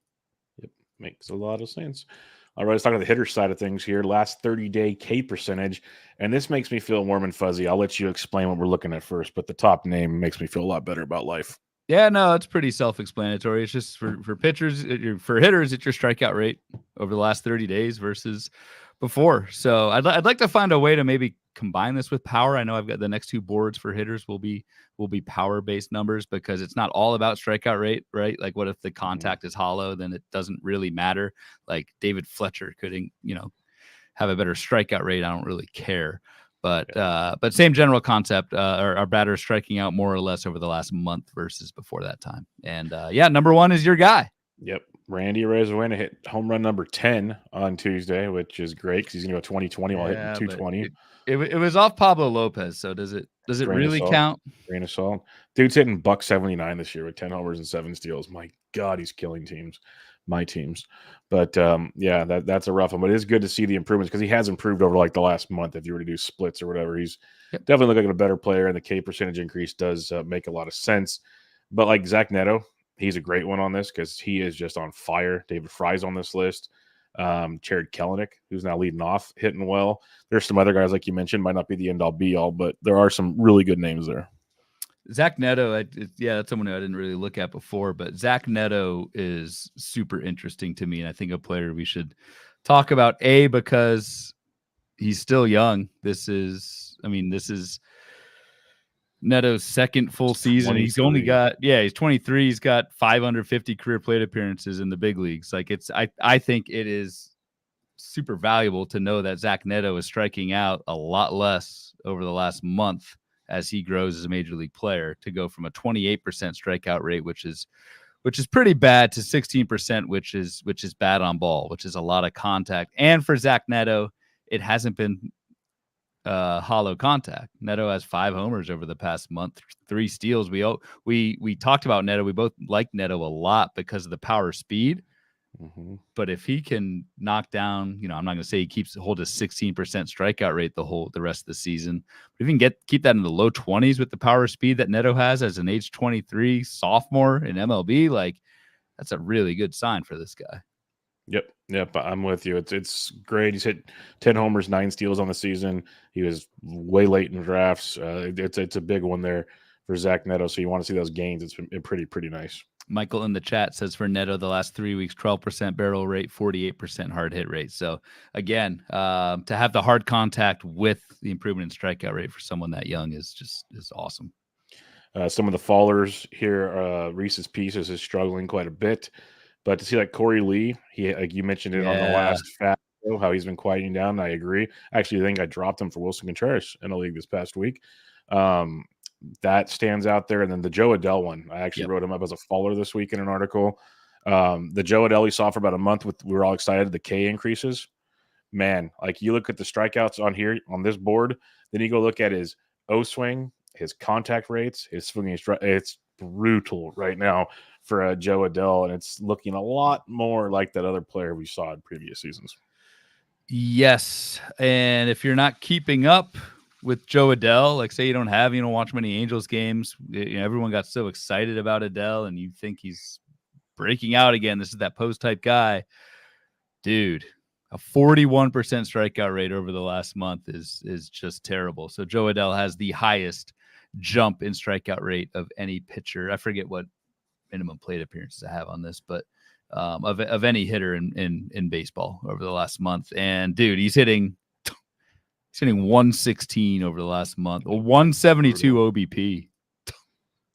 Yep. Makes a lot of sense. All right, let's talk about the hitter side of things here. Last 30-day K percentage, and this makes me feel warm and fuzzy. I'll let you explain what we're looking at first, but the top name makes me feel a lot better about life. Yeah, no, it's pretty self-explanatory. It's just for pitchers, for hitters, it's your strikeout rate over the last 30 days versus before. So I'd like to find a way to maybe combine this with power. I know I've got the next 2 boards for hitters will be power-based numbers, because it's not all about strikeout rate, right? Like, what if the contact is hollow? Then it doesn't really matter. Like, David Fletcher could, have a better strikeout rate. I don't really care. But same general concept. Our batter is striking out more or less over the last month versus before that time. And number 1 is your guy. Yep. Randy Arozarena hit home run number 10 on Tuesday, which is great because he's going to go 2020 while hitting 220. It was off Pablo Lopez, so does it really count? Grain of salt. Dude's hitting $179 this year with 10 homers and 7 steals. My God, he's killing teams. My teams. But that's a rough one. But it is good to see the improvements because he has improved over like the last month. If you were to do splits or whatever, he's definitely looking like a better player, and the K percentage increase does make a lot of sense. But like Zach Neto, he's a great one on this because he is just on fire. David Fry's on this list. Jared Kelenic, who's now leading off, hitting well. There's some other guys, like you mentioned, might not be the end-all be-all, but there are some really good names there. Zach Neto, that's someone who I didn't really look at before, but Zach Neto is super interesting to me, and I think a player we should talk about, because he's still young. This is Neto's second full season. He's only got, he's 23. He's got 550 career plate appearances in the big leagues. Like, I think it is super valuable to know that Zach Neto is striking out a lot less over the last month as he grows as a major league player, to go from a 28% strikeout rate, which is pretty bad, to 16%, which is bad on ball, which is a lot of contact. And for Zach Neto, it hasn't been hollow contact. Neto has 5 homers over the past month, 3 steals. We talked about Neto. We both like Neto a lot because of the power speed. Mm-hmm. But if he can knock down, I'm not going to say he hold a 16% strikeout rate the rest of the season, but if he can keep that in the low 20s with the power speed that Neto has as an age 23 sophomore in MLB, like, that's a really good sign for this guy. Yep, I'm with you. It's great. He's hit 10 homers, 9 steals on the season. He was way late in drafts. It's a big one there for Zach Neto. So you want to see those gains. It's been pretty nice. Michael in the chat says for Neto, the last 3 weeks, 12% barrel rate, 48% hard hit rate. So again, to have the hard contact with the improvement in strikeout rate for someone that young is awesome. Some of the fallers here, Reese's Pieces is struggling quite a bit. But to see like Corey Lee, like you mentioned it on the last Fat Show, how he's been quieting down. I agree. Actually, I think I dropped him for Wilson Contreras in a league this past week. That stands out there. And then the Joe Adell one, I actually wrote him up as a faller this week in an article. The Joe Adell we saw for about a month, we were all excited. The K increases. Man, like you look at the strikeouts on here on this board, then you go look at his O swing, his contact rates, his swinging. It's brutal right now for Joe Adell, and it's looking a lot more like that other player we saw in previous seasons. Yes, and if you're not keeping up with Joe Adell, like say you don't watch many Angels games, everyone got so excited about Adell, and you think he's breaking out again. This is that post-type guy. Dude, a 41% strikeout rate over the last month is just terrible. So Joe Adell has the highest jump in strikeout rate of any pitcher. I forget what minimum plate appearances I have on this, but of any hitter in baseball over the last month. And dude, he's hitting 116 over the last month, a 172 OBP.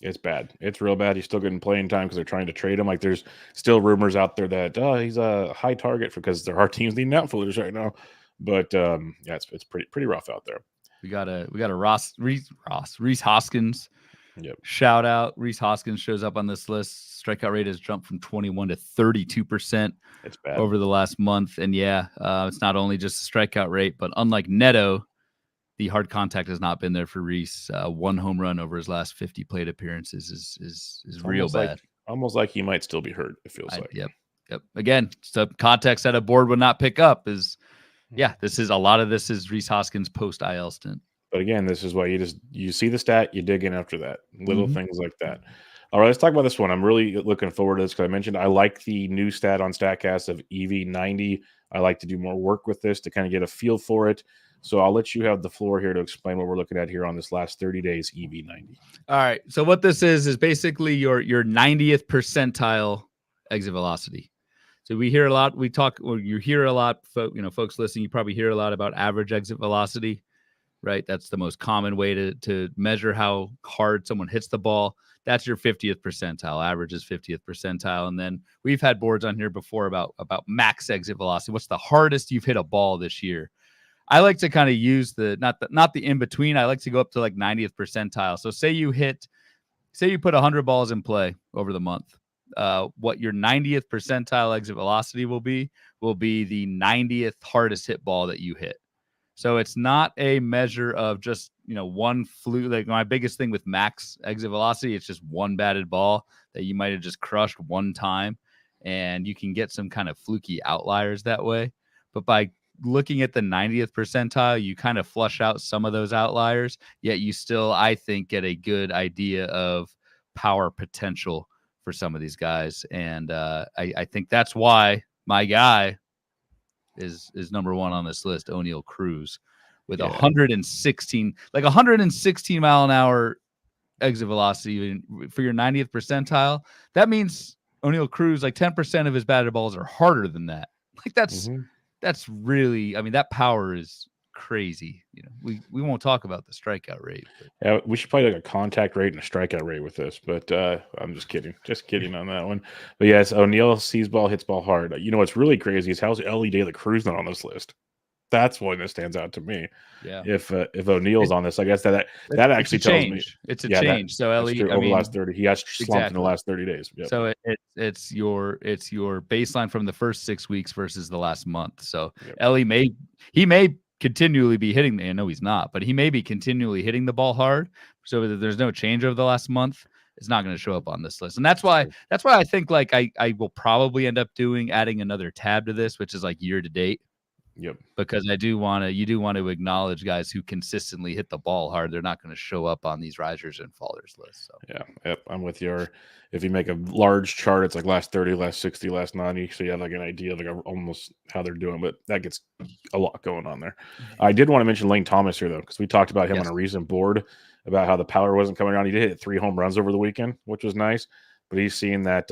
It's bad. It's real bad. He's still getting playing time because they're trying to trade him. Like there's still rumors out there that he's a high target because there are teams needing outfielders right now. But it's pretty rough out there. We got a Rhys Hoskins. Yep. Shout out. Rhys Hoskins shows up on this list. Strikeout rate has jumped from 21 to 32%. It's bad over the last month. And it's not only just the strikeout rate, but unlike Neto, the hard contact has not been there for Rhys. 1 home run over his last 50 plate appearances is real bad. Almost like he might still be hurt, it feels like. Yep. Again, so context that a board would not pick up is, a lot of this is Rhys Hoskins post-IL stint. But again, this is why you see the stat, you dig in after that. Little things like that. All right, let's talk about this one. I'm really looking forward to this because I mentioned I like the new stat on StatCast of EV90. I like to do more work with this to kind of get a feel for it. So I'll let you have the floor here to explain what we're looking at here on this last 30 days EV90. All right. So what this is basically your 90th percentile exit velocity. So we hear a lot. You hear a lot, folks listening. You probably hear a lot about average exit velocity. right? That's the most common way to measure how hard someone hits the ball. That's your 50th percentile. Average is 50th percentile. And then we've had boards on here before about max exit velocity. What's the hardest you've hit a ball this year? I like to kind of use not the in between. I like to go up to like 90th percentile. So say you put 100 balls in play over the month. What your 90th percentile exit velocity will be the 90th hardest hit ball that you hit. So it's not a measure of just, one fluke. Like my biggest thing with max exit velocity, it's just one batted ball that you might have just crushed one time, and you can get some kind of fluky outliers that way. But by looking at the 90th percentile, you kind of flush out some of those outliers, yet you still, I think, get a good idea of power potential for some of these guys. And I think that's why my guy is number one on this list, O'Neal Cruz, with 116 mile an hour exit velocity for your 90th percentile. That means O'Neal Cruz, like 10% of his batted balls are harder than that. Like that's really, that power is crazy. We won't talk about the strikeout rate. But. Yeah, we should play like a contact rate and a strikeout rate with this, but I'm just kidding on that one. But yes, O'Neal sees ball, hits ball hard. What's really crazy is how's Ellie De La Cruz not on this list? That's one that stands out to me. Yeah. If O'Neal's on this, I guess that actually tells me it's a change. So Ellie, over the last 30, he has slumped in the last 30 days. Yep. So it's your baseline from the first 6 weeks versus the last month. So Ellie may continually be hitting. I know he's not, but he may be continually hitting the ball hard. So that there's no change over the last month. It's not going to show up on this list, and that's why I think like I will probably end up adding another tab to this, which is like year to date. Yep. Because you do want to acknowledge guys who consistently hit the ball hard. They're not going to show up on these risers and fallers lists. So. Yeah. Yep. I'm with you. If you make a large chart, it's like last 30, last 60, last 90. So you have like an idea of like almost how they're doing, but that gets a lot going on there. I did want to mention Lane Thomas here though, because we talked about him on a recent board about how the power wasn't coming around. He did hit 3 home runs over the weekend, which was nice, but he's seeing that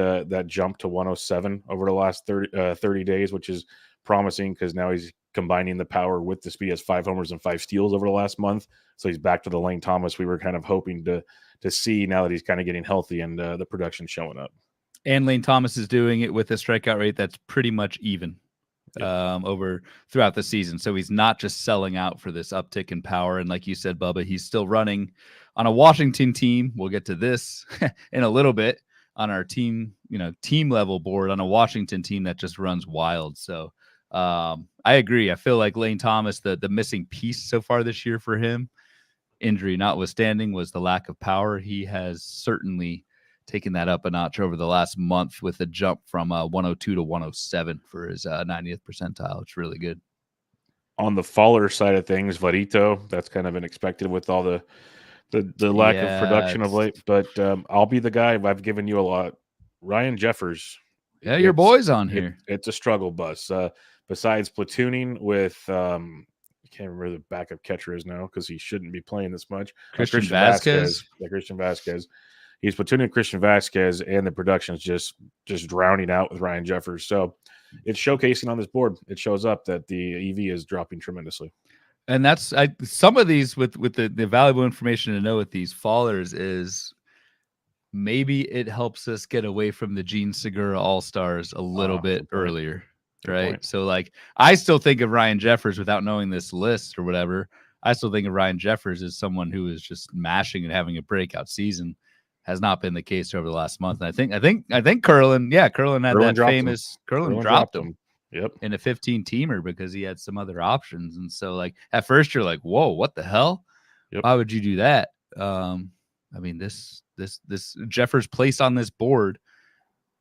jump to 107 over the last 30 days, which is promising because now he's combining the power with the speed. He has 5 homers and 5 steals over the last month. So he's back to the Lane Thomas we were kind of hoping to see now that he's kind of getting healthy and the production showing up. And Lane Thomas is doing it with a strikeout rate that's pretty much even over throughout the season. So he's not just selling out for this uptick in power. And like you said, Bubba, he's still running on a Washington team. We'll get to this in a little bit on our team level board on a Washington team that just runs wild. So I agree. I feel like Lane Thomas, the missing piece so far this year for him, injury notwithstanding, was the lack of power. He has certainly taken that up a notch over the last month with a jump from 102 to 107 for his 90th percentile. It's really good. On the faller side of things, Varito, that's kind of been expected with all the lack of production of late. But I'll be the guy. I've given you a lot. Ryan Jeffers. Yeah, your boy's on here. It's a struggle bus. Besides platooning with, I can't remember who the backup catcher is now because he shouldn't be playing this much. Christian Vasquez. Yeah, Christian Vasquez. He's platooning Christian Vasquez, and the production's just drowning out with Ryan Jeffers. So it's showcasing on this board. It shows up that the EV is dropping tremendously. And that's some of these with the valuable information to know with these fallers is maybe it helps us get away from the Gene Segura All-Stars a little bit earlier. Right. So like I still think of Ryan Jeffers without knowing this list or whatever. I still think of Ryan Jeffers as someone who is just mashing and having a breakout season. Has not been the case over the last month. And I think Curlin had that famous Curlin dropped him. Yep. In a 15-teamer because he had some other options. And so like at first you're like, whoa, what the hell? Yep. Why would you do that? This Jeffers' place on this board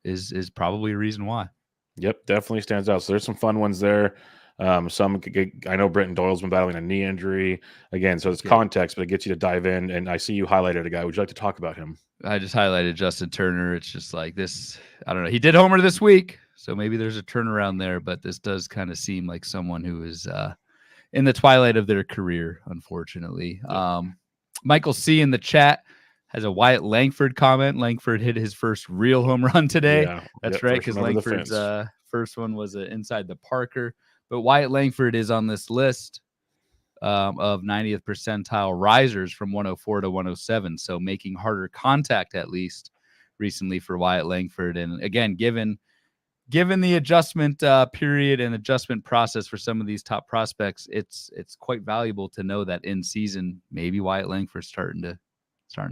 is probably a reason why. Yep, definitely stands out. So there's some fun ones there. Some I know Britton Doyle's been battling a knee injury again, so it's context, but it gets you to dive in. And I see you highlighted a guy. Would you like to talk about him? I just highlighted Justin Turner. It's just like this. I don't know. He did homer this week, so maybe there's a turnaround there. But this does kind of seem like someone who is in the twilight of their career, unfortunately. Yeah. Michael C in the chat has a Wyatt Langford comment. Langford hit his first real home run today. Yeah. That's right, because Langford's first one was inside the Parker. But Wyatt Langford is on this list. of 90th percentile risers from 104 to 107. So making harder contact, at least recently, for Wyatt Langford. And again, given the adjustment period and adjustment process for some of these top prospects, it's quite valuable to know that in season, maybe Wyatt Langford's starting to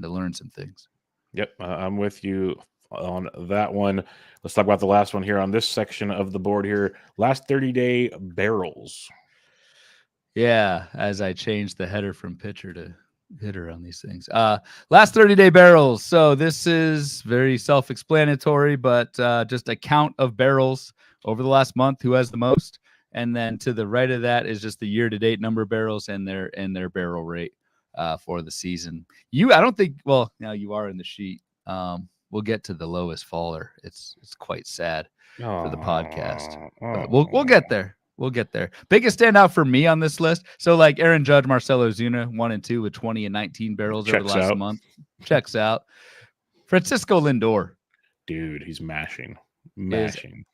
learn some things. Yep, I'm with you on that one. Let's talk about the last one here on this section of the board here. Last 30-day barrels. Yeah, as I changed the header from pitcher to hitter on these things. Last 30-day barrels. So this is very self-explanatory, but just a count of barrels over the last month, who has the most. And then to the right of that is just the year-to-date number of barrels and their barrel rate for the season. I don't think, well, now you are in the sheet. We'll get to the lowest faller. It's quite sad for the podcast. But we'll get there. We'll get there. Biggest standout for me on this list. So like Aaron Judge, Marcell Ozuna, 1 and 2 with 20 and 19 barrels over the last month. Checks out. Francisco Lindor. Dude, he's mashing.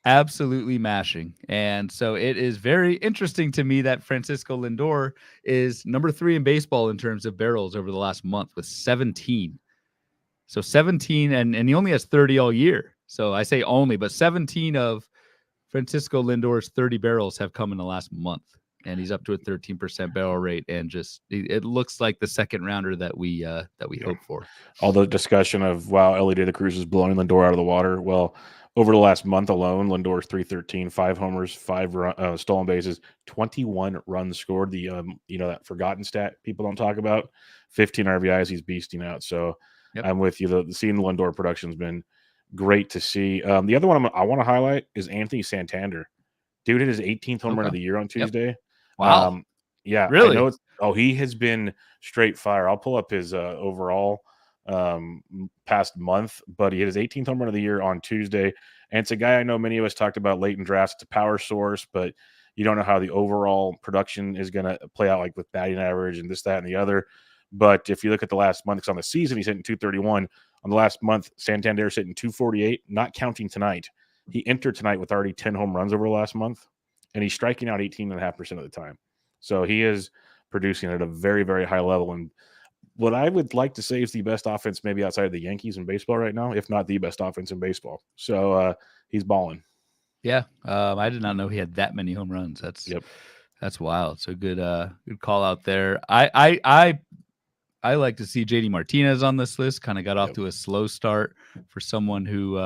Absolutely mashing. And so it is very interesting to me that Francisco Lindor is number 3 in baseball in terms of barrels over the last month with 17. So 17, and he only has 30 all year. So I say only, but 17 of Francisco Lindor's 30 barrels have come in the last month, and he's up to a 13% barrel rate, and just it looks like the second rounder that we hope for. All the discussion of, wow, Ellie De La Cruz is blowing Lindor out of the water. Well, over the last month alone, Lindor's 313, 5 homers, 5 stolen bases, 21 runs scored. The that forgotten stat people don't talk about, 15 RBIs. He's beasting out. So yep. I'm with you. The seeing the Lindor production's been great to see. The other one I want to highlight is Anthony Santander. Dude hit his 18th home run of the year on Tuesday. Yep. Wow. Yeah. Really? I know he has been straight fire. I'll pull up his overall past month, but he hit his 18th home run of the year on Tuesday. And it's a guy I know many of us talked about late in drafts. It's a power source, but you don't know how the overall production is going to play out, like with batting average and this, that, and the other. But if you look at the last month, because on the season he's hitting 231. On the last month, Santander's hitting 248, not counting tonight. He entered tonight with already 10 home runs over the last month, and he's striking out 18.5% of the time. So he is producing at a very, very high level. And what I would like to say is the best offense maybe outside of the Yankees in baseball right now, if not the best offense in baseball. So he's balling. Yeah, I did not know he had that many home runs. That's wild. So good call out there. I like to see JD Martinez on this list. Kind of got off to a slow start for someone who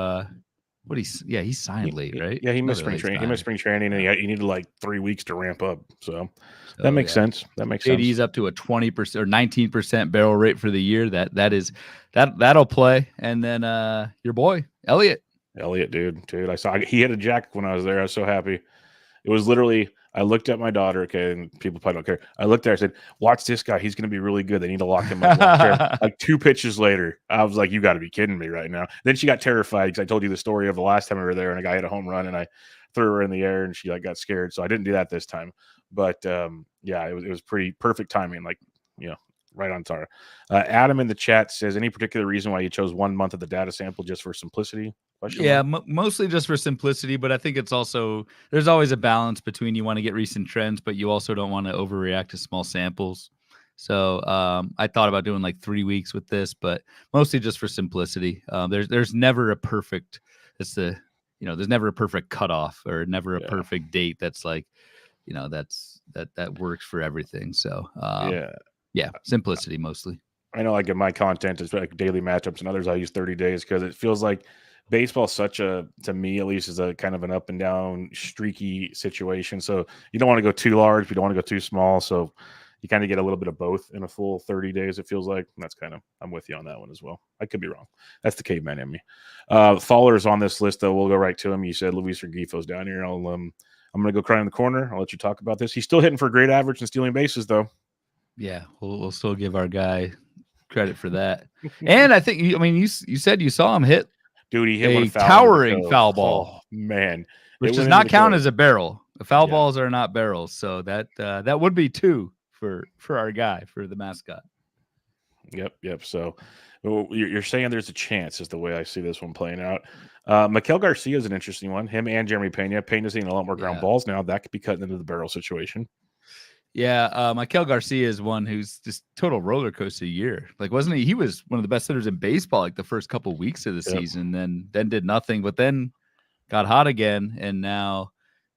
he signed late, right? Yeah, he missed spring training. He missed spring training, and he needed like 3 weeks to ramp up. So that makes sense. That makes sense. JD's up to a 20% or 19% barrel rate for the year. That'll play. And then your boy Elliott, dude. I saw he hit a jack when I was there. I was so happy. It was literally, I looked at my daughter, okay, and people probably don't care. I looked there, I said, watch this guy. He's going to be really good. They need to lock him up long term. Like 2 pitches later, I was like, you got to be kidding me right now. Then she got terrified because I told you the story of the last time we were there, and a guy hit a home run, and I threw her in the air, and she got scared. So I didn't do that this time. But, it was pretty perfect timing, right on target. Adam in the chat says, any particular reason why you chose 1 month of the data sample just for simplicity? Yeah, mostly just for simplicity, but I think it's also, there's always a balance between you want to get recent trends, but you also don't want to overreact to small samples. So I thought about doing like 3 weeks with this, but mostly just for simplicity. There's never a perfect, there's never a perfect cutoff or never a perfect date that's like, that works for everything. So simplicity mostly. I know, like in my content is like daily matchups, and others I use 30 days because it feels like baseball to me at least, is a kind of an up and down streaky situation. So you don't want to go too large, but you don't want to go too small. So you kind of get a little bit of both in a full 30 days, it feels like. And that's I'm with you on that one as well. I could be wrong. That's the caveman in me. Fallers on this list, though, we'll go right to him. You said Luis Regifo's down here. I'm going to go cry in the corner. I'll let you talk about this. He's still hitting for a great average and stealing bases, though. Yeah, we'll still give our guy credit for that. And I think, you said you saw him hit. Dude, he hit a towering foul ball. Oh, man. Which does not count as a barrel. Foul balls are not barrels. So that would be 2 for our guy, for the mascot. Yep. So you're saying there's a chance, is the way I see this one playing out. Maikel Garcia is an interesting one. Him and Jeremy Pena. Pena's seeing a lot more ground balls now. That could be cutting into the barrel situation. Yeah, Maikel Garcia is one who's just total roller coaster year. Like, wasn't he? He was one of the best hitters in baseball like the first couple of weeks of the season, then did nothing, but then got hot again, and now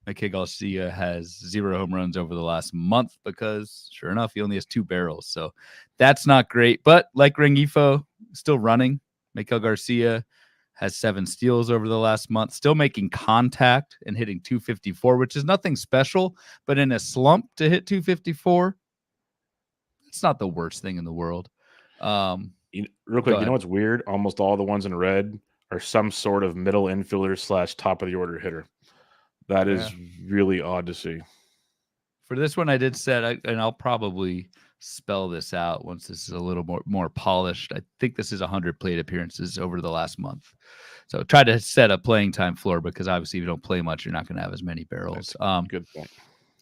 Maikel Garcia has 0 home runs over the last month because, sure enough, he only has 2 barrels. So that's not great. But like Rengifo, still running. Maikel Garcia has 7 steals over the last month, still making contact and hitting 254, which is nothing special. But in a slump to hit 254, it's not the worst thing in the world. Real quick, you know what's weird? Almost all the ones in red are some sort of middle infielder / top of the order hitter. That is really odd to see. For this one, I did set, and I'll probably spell this out once this is a little more polished. I think this is 100 plate appearances over the last month. So try to set a playing time floor because obviously if you don't play much, you're not going to have as many barrels. Good point.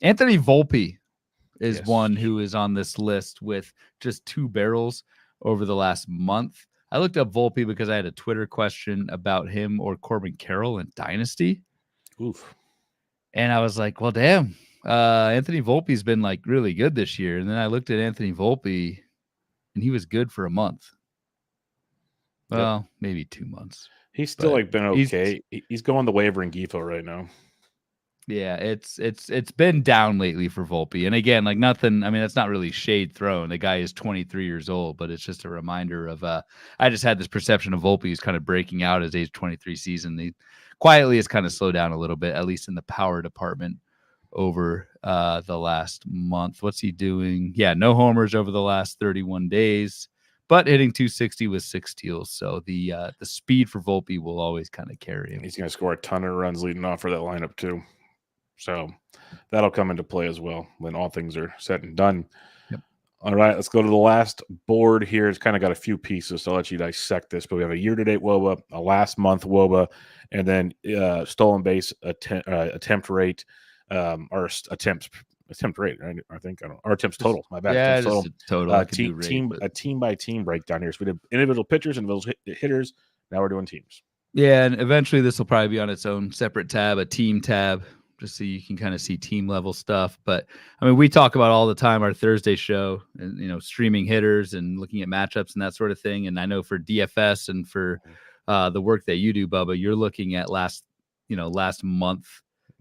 Anthony Volpe is one who is on this list with just 2 barrels over the last month. I looked up Volpe because I had a Twitter question about him or Corbin Carroll in Dynasty. Oof. And I was like, well, damn. Anthony Volpe's been like really good this year. And then I looked at Anthony Volpe and he was good for a month. Well, maybe 2 months. He's still like been okay. He's going the way of Rengifo right now. Yeah, it's been down lately for Volpe. And again, like nothing, I mean, that's not really shade thrown. The guy is 23 years old, but it's just a reminder of I just had this perception of Volpe is kind of breaking out his age 23 season. He quietly has kind of slowed down a little bit, at least in the power department over the last month. What's he doing? Yeah, no homers over the last 31 days, but hitting 260 with 6 steals. So the speed for Volpe will always kind of carry him. He's going to score a ton of runs leading off for that lineup too. So that'll come into play as well when all things are said and done. Yep. All right, let's go to the last board here. It's kind of got a few pieces, so I'll let you dissect this. But we have a year-to-date WOBA, a last month WOBA, and then stolen base attempt rate, or attempt rate. I think our attempts total. My bad. Yeah, total. Total. A team by team breakdown here. So we did individual pitchers, individual hitters. Now we're doing teams. Yeah, and eventually this will probably be on its own separate tab, a team tab, just so you can kind of see team level stuff. But I mean, we talk about all the time our Thursday show and, streaming hitters and looking at matchups and that sort of thing. And I know for DFS and for the work that you do, Bubba, you're looking at last month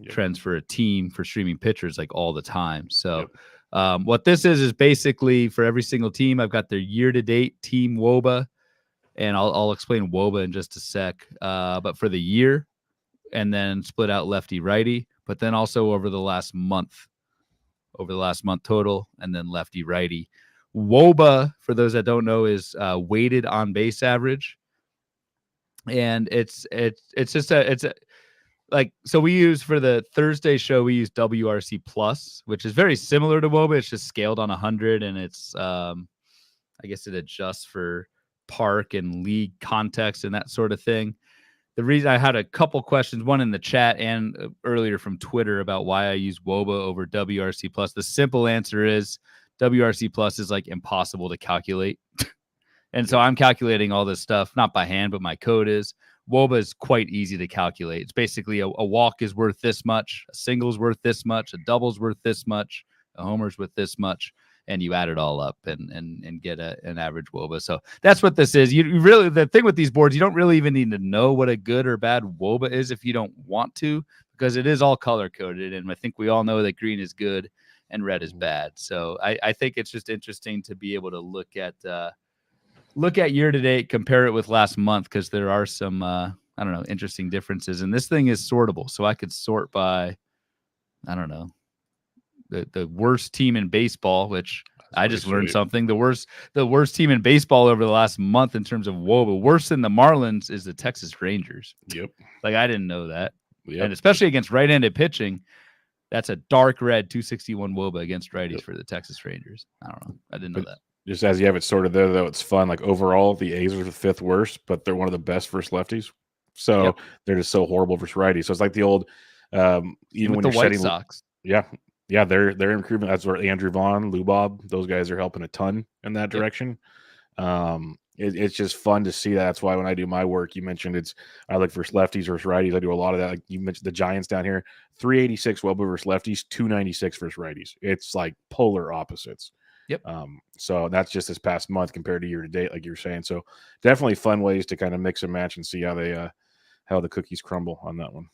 trends for a team for streaming pitchers like all the time. So what this is basically for every single team, I've got their year-to-date team WOBA, and I'll explain WOBA in just a sec. But for the year, and then split out lefty righty, but then also over the last month total, and then lefty righty. WOBA, for those that don't know, is weighted on base average, and it's so we use for the Thursday show, we use WRC plus, which is very similar to WOBA. It's just scaled on 100, and it's I guess it adjusts for park and league context and that sort of thing. The reason I had a couple questions, one in the chat and earlier from Twitter, about why I use WOBA over WRC plus. The simple answer is WRC plus is like impossible to calculate. And so I'm calculating all this stuff, not by hand, but my code is. WOBA is quite easy to calculate. It's basically a walk is worth this much, a single is worth this much, a double is worth this much, a homer's worth this much, and you add it all up and get an average WOBA. So that's what this is. You really, the thing with these boards, you don't really even need to know what a good or bad WOBA is if you don't want to, because it is all color coded. And I think we all know that green is good and red is bad. So I think it's just interesting to be able to look at year to date, compare it with last month, because there are some interesting differences. And this thing is sortable, so I could sort by the worst team in baseball, which I just learned something. The worst team in baseball over the last month in terms of WOBA, worse than the Marlins, is the Texas Rangers. Yep. Like, I didn't know that. Yep. And especially against right-handed pitching, that's a dark red 261 WOBA against righties for the Texas Rangers. I don't know. I didn't know that. Just as you have it sorted there, though, it's fun. Like, overall, the A's are the 5th worst, but they're one of the best versus lefties. So they're just so horrible versus righties. So it's like the old, even with when the you're White setting, Sox. Yeah, they're improving. That's where Andrew Vaughn, Lou Bob, those guys are helping a ton in that direction. It's just fun to see that. That's why when I do my work, you mentioned I look for lefties versus righties. I do a lot of that. Like you mentioned the Giants down here, 386 Woba versus lefties, 296 versus righties. It's like polar opposites. Yep. So that's just this past month compared to year to date, like you were saying. So definitely fun ways to kind of mix and match and see how the cookies crumble on that one.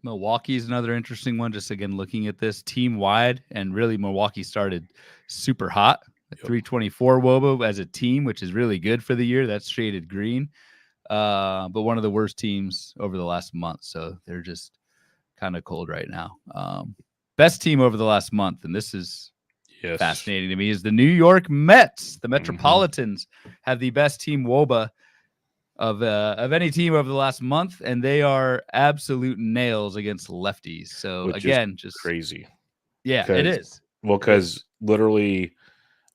Milwaukee is another interesting one. Just again, looking at this team wide, and really Milwaukee started super hot. 324 Wobo as a team, which is really good for the year. That's shaded green. But one of the worst teams over the last month. So they're just kind of cold right now. Best team over the last month, and this is fascinating to me, is the New York Mets. The Metropolitans have the best team WOBA of any team over the last month, and they are absolute nails against lefties. So which again, is just crazy. Yeah, it is. Well, because literally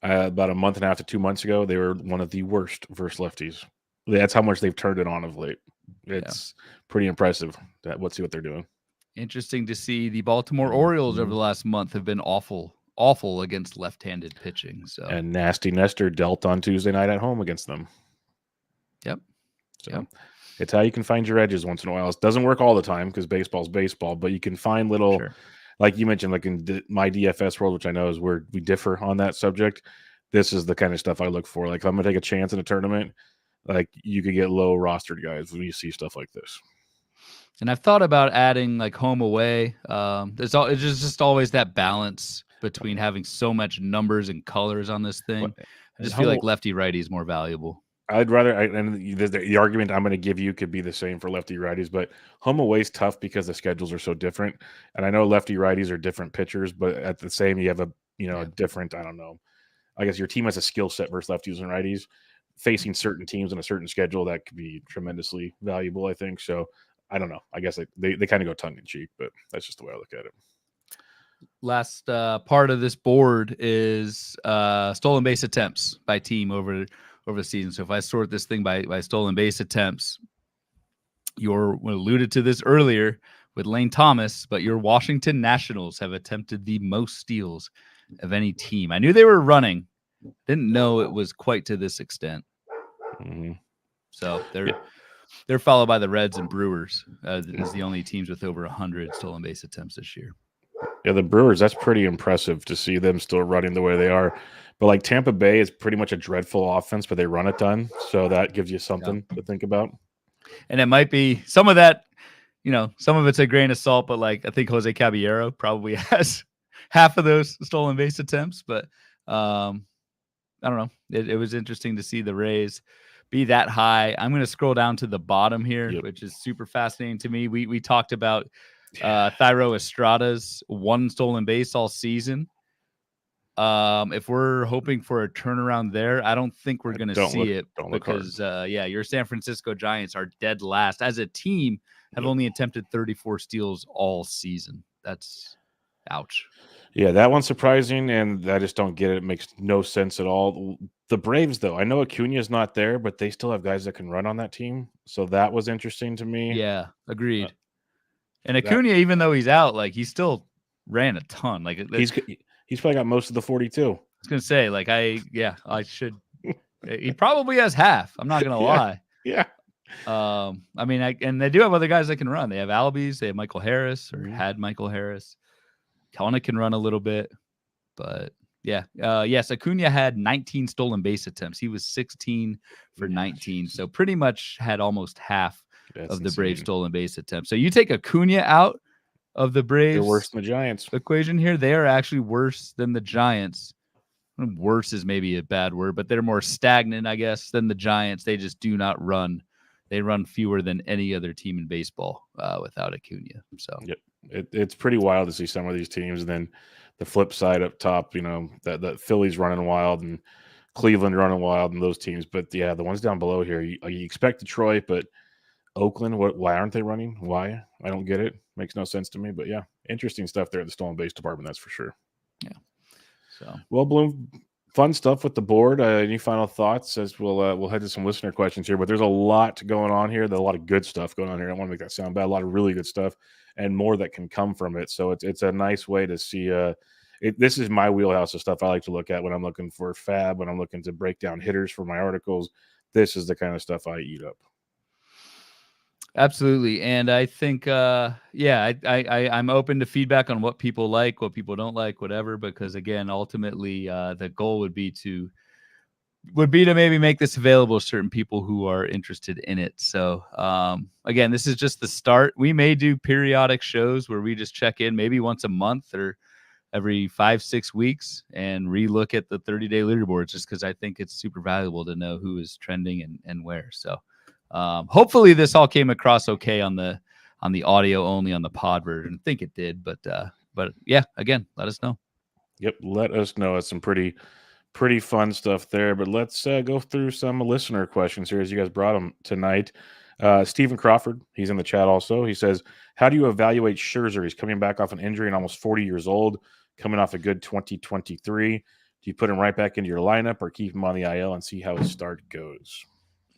about a month and a half to 2 months ago, they were one of the worst versus lefties. That's how much they've turned it on of late. It's pretty impressive. Let's see what they're doing. Interesting to see the Baltimore Orioles over the last month have been awful against left-handed pitching. So and Nasty Nestor dealt on Tuesday night at home against them. Yep. So it's how you can find your edges once in a while. It doesn't work all the time because baseball's baseball, but you can find little, like you mentioned, like in my DFS world, which I know is where we differ on that subject. This is the kind of stuff I look for. Like if I'm going to take a chance in a tournament, like you could get low rostered guys when you see stuff like this. And I've thought about adding like home away. It's just always that balance between having so much numbers and colors on this thing. I just feel like lefty righty is more valuable. I'd rather, and the argument I'm going to give you could be the same for lefty righties, but home away is tough because the schedules are so different. And I know lefty righties are different pitchers, but at the same, you have a different, I don't know. I guess your team has a skill set versus lefties and righties. Facing certain teams on a certain schedule, that could be tremendously valuable, I think. So I don't know. I guess they kind of go tongue in cheek, but that's just the way I look at it. Last part of this board is stolen base attempts by team over the season. So if I sort this thing by stolen base attempts, we alluded to this earlier with Lane Thomas, but your Washington Nationals have attempted the most steals of any team. I knew they were running, didn't know it was quite to this extent. So they're followed by the Reds and Brewers as the only teams with over 100 stolen base attempts this year. Yeah, the Brewers, that's pretty impressive to see them still running the way they are. But like Tampa Bay is pretty much a dreadful offense, but they run a ton. So that gives you something to think about. And it might be some of that, some of it's a grain of salt, but like I think Jose Caballero probably has half of those stolen base attempts. But I don't know. It was interesting to see the Rays be that high. I'm going to scroll down to the bottom here, which is super fascinating to me. We talked about Thairo Estrada's one stolen base all season. If we're hoping for a turnaround there, I don't think we're going to see it because your San Francisco Giants are dead last as a team, have only attempted 34 steals all season. That's ouch. Yeah, that one's surprising, and I just don't get it. It makes no sense at all. The Braves, though, I know Acuna's not there, but they still have guys that can run on that team. So that was interesting to me. Yeah, agreed. And Acuna, even though he's out, like he still ran a ton. Like he's probably got most of the 42. I was gonna say, like I should. He probably has half. I'm not gonna lie. Yeah. I mean, and they do have other guys that can run. They have Albies. They have Michael Harris, or had Michael Harris. Kelenic can run a little bit, but yes, Acuna had 19 stolen base attempts. He was 16 for 19, so pretty much had almost half of the Braves stolen base attempts. So you take Acuna out of the Braves, they're worse than the Giants equation here. They are actually worse than the Giants. Worse is maybe a bad word, but they're more stagnant, I guess, than the Giants. They just do not run. They run fewer than any other team in baseball without Acuna. So it's pretty wild to see some of these teams. And then the flip side up top, that Philly's running wild and Cleveland running wild and those teams. But the ones down below here, you expect Detroit, but Oakland, why aren't they running? Why? I don't get it. Makes no sense to me. But interesting stuff there at the stolen base department, that's for sure. Yeah. So well, Bloom, fun stuff with the board. Any final thoughts as we'll head to some listener questions here? But there's a lot going on here. There's a lot of good stuff going on here. I don't want to make that sound bad. A lot of really good stuff and more that can come from it. So it's a nice way to see. this is my wheelhouse of stuff I like to look at when I'm looking for fab, when I'm looking to break down hitters for my articles. This is the kind of stuff I eat up. Absolutely. And I think, I'm open to feedback on what people like, what people don't like, whatever, because again, ultimately, the goal would be to maybe make this available to certain people who are interested in it. So, again, this is just the start. We may do periodic shows where we just check in maybe once a month or every 5-6 weeks and relook at the 30-day leaderboards, just because I think it's super valuable to know who is trending and where. So, hopefully this all came across okay on the audio only on the pod version. I think it did, but yeah, again, let us know. Yep, let us know. It's some pretty fun stuff there. But let's go through some listener questions here as you guys brought them tonight. Stephen Crawford, he's in the chat also. He says, how do you evaluate Scherzer? He's coming back off an injury and almost 40 years old, coming off a good 2023. Do you put him right back into your lineup or keep him on the IL and see how his start goes?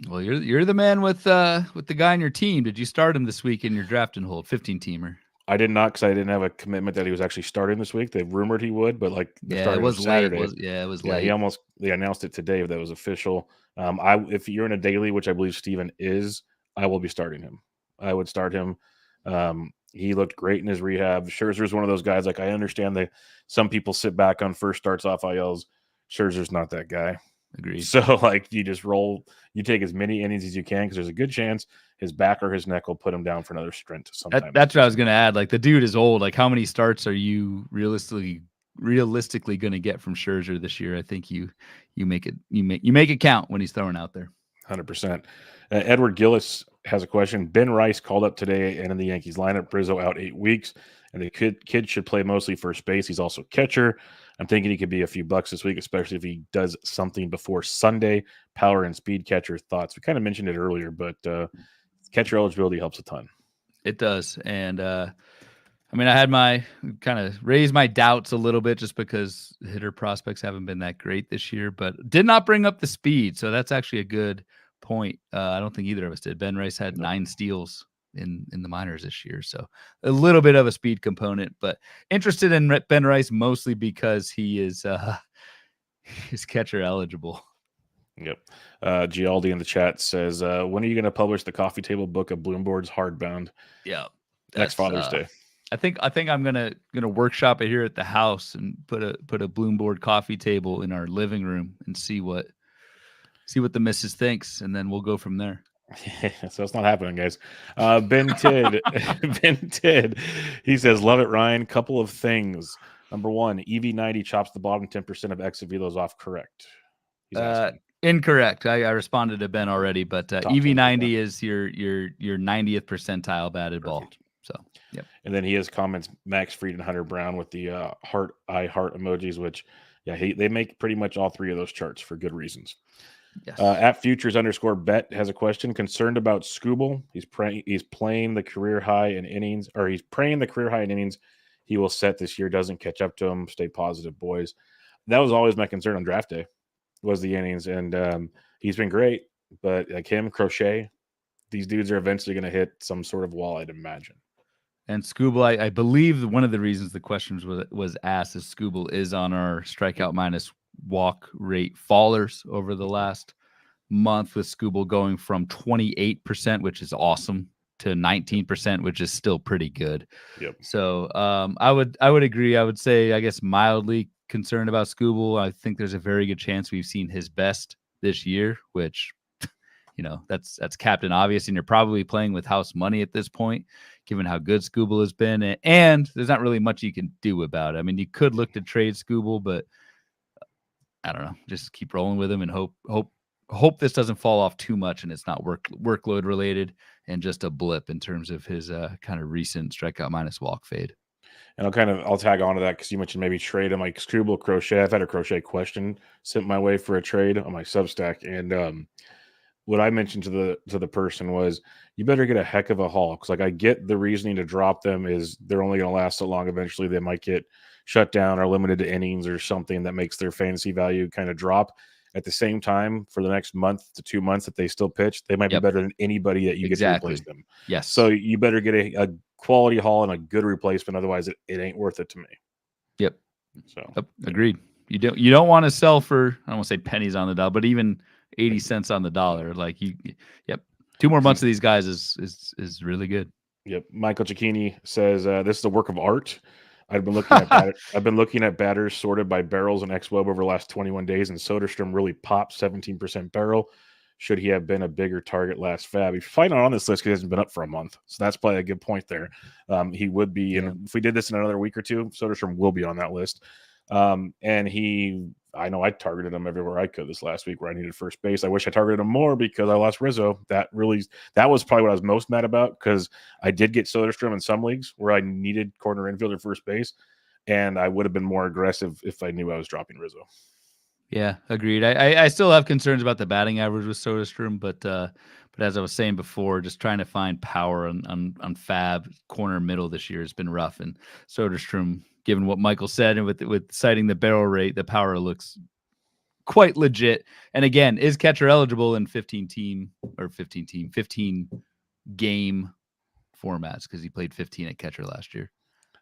Well, you're the man with the guy on your team. Did you start him this week in your draft and hold 15-teamer? I did not, because I didn't have a commitment that he was actually starting this week. They rumored he would, but like the start it was Saturday. Late. It was late. They announced it today that was official. If you're in a daily, which I believe Steven is, I will be starting him. I would start him. He looked great in his rehab. Scherzer's one of those guys. Like, I understand that some people sit back on first starts off ILs. Scherzer's not that guy. Agreed. So, like, you just roll. You take as many innings as you can, because there's a good chance his back or his neck will put him down for another sprint sometime. That's what I was going to add. Like, the dude is old. Like, how many starts are you realistically going to get from Scherzer this year? I think you make it count when he's throwing out there. 100%. Edward Gillis has a question. Ben Rice called up today and in the Yankees lineup. Rizzo out 8 weeks, and the kid should play mostly first base. He's also catcher. I'm thinking he could be a few bucks this week, especially if he does something before Sunday. Power and speed catcher thoughts. We kind of mentioned it earlier, but catcher eligibility helps a ton. It does. And I had my kind of raised my doubts a little bit just because hitter prospects haven't been that great this year, but did not bring up the speed. So that's actually a good point. I don't think either of us did. Ben Rice had 9 steals in the minors this year, so a little bit of a speed component, but interested in Ben Rice mostly because he is his catcher eligible. Yep. Gialdi in the chat says, when are you going to publish the coffee table book of Bloomboard's hardbound? Yeah, next Father's Day. I think I'm gonna workshop it here at the house and put a Bloomboard coffee table in our living room and see what the missus thinks, and then we'll go from there. So it's not happening, guys. Ben Tidd, Ben Tidd, he says, love it, Ryan. Couple of things. Number one, EV90 chops the bottom 10% of exit velos off. Correct? He's incorrect. I responded to Ben already, but EV90 is your 90th percentile batted ball. So, yep. And then he has comments, Max Fried and Hunter Brown with the heart emojis, which, they make pretty much all 3 of those charts for good reasons. Yes. At Futures_bet has a question. Concerned about Skubal. He's playing the career high in innings, or he's praying the career high in innings he will set this year. Doesn't catch up to him. Stay positive, boys. That was always my concern on draft day, was the innings, and he's been great. But like him, Crochet, these dudes are eventually going to hit some sort of wall, I'd imagine. And Skubal, I believe one of the reasons the questions was asked is Skubal is on our strikeout minus walk rate fallers over the last month, with Skubal going from 28%, which is awesome, to 19%, which is still pretty good. Yep. So I would agree. I would say, I guess, mildly concerned about Skubal. I think there's a very good chance we've seen his best this year, which, that's Captain Obvious, and you're probably playing with house money at this point, given how good Skubal has been. And there's not really much you can do about it. I mean, you could look to trade Skubal, but I don't know. Just keep rolling with him and hope this doesn't fall off too much and it's not workload related and just a blip in terms of his kind of recent strikeout minus walk fade. And I'll tag on to that because you mentioned maybe trade him, like Skubal, Crochet. I've had a Crochet question sent my way for a trade on my Substack, and what I mentioned to the person was, you better get a heck of a haul, because like I get the reasoning to drop them is they're only going to last so long. Eventually, they might get shut down or limited to innings or something that makes their fantasy value kind of drop. At the same time, for the next month to 2 months that they still pitch, they might be better than anybody that you get to replace them. Yes. So you better get a quality haul and a good replacement. Otherwise, it ain't worth it to me. Yep. So agreed. You don't want to sell for, I don't want to say pennies on the dollar, but even 80 cents on the dollar. Like yep. 2 more months of these guys is really good. Yep. Michael Cicchini says this is a work of art. I've been looking at batters sorted by barrels and xWeb over the last 21 days, and Soderstrom really popped 17% barrel. Should he have been a bigger target last fab? He's probably not on this list because he hasn't been up for a month. So that's probably a good point there. He would be, and if we did this in another week or two, Soderstrom will be on that list. And I know I targeted him everywhere I could this last week where I needed first base. I wish I targeted him more because I lost Rizzo. That was probably what I was most mad about, because I did get Soderstrom in some leagues where I needed corner infield or first base, and I would have been more aggressive if I knew I was dropping Rizzo. Yeah, agreed. I still have concerns about the batting average with Soderstrom, but as I was saying before, just trying to find power on fab corner middle this year has been rough. And Soderstrom, given what Michael said, and with citing the barrel rate, the power looks quite legit. And again, is catcher eligible in 15 game formats, because he played 15 at catcher last year.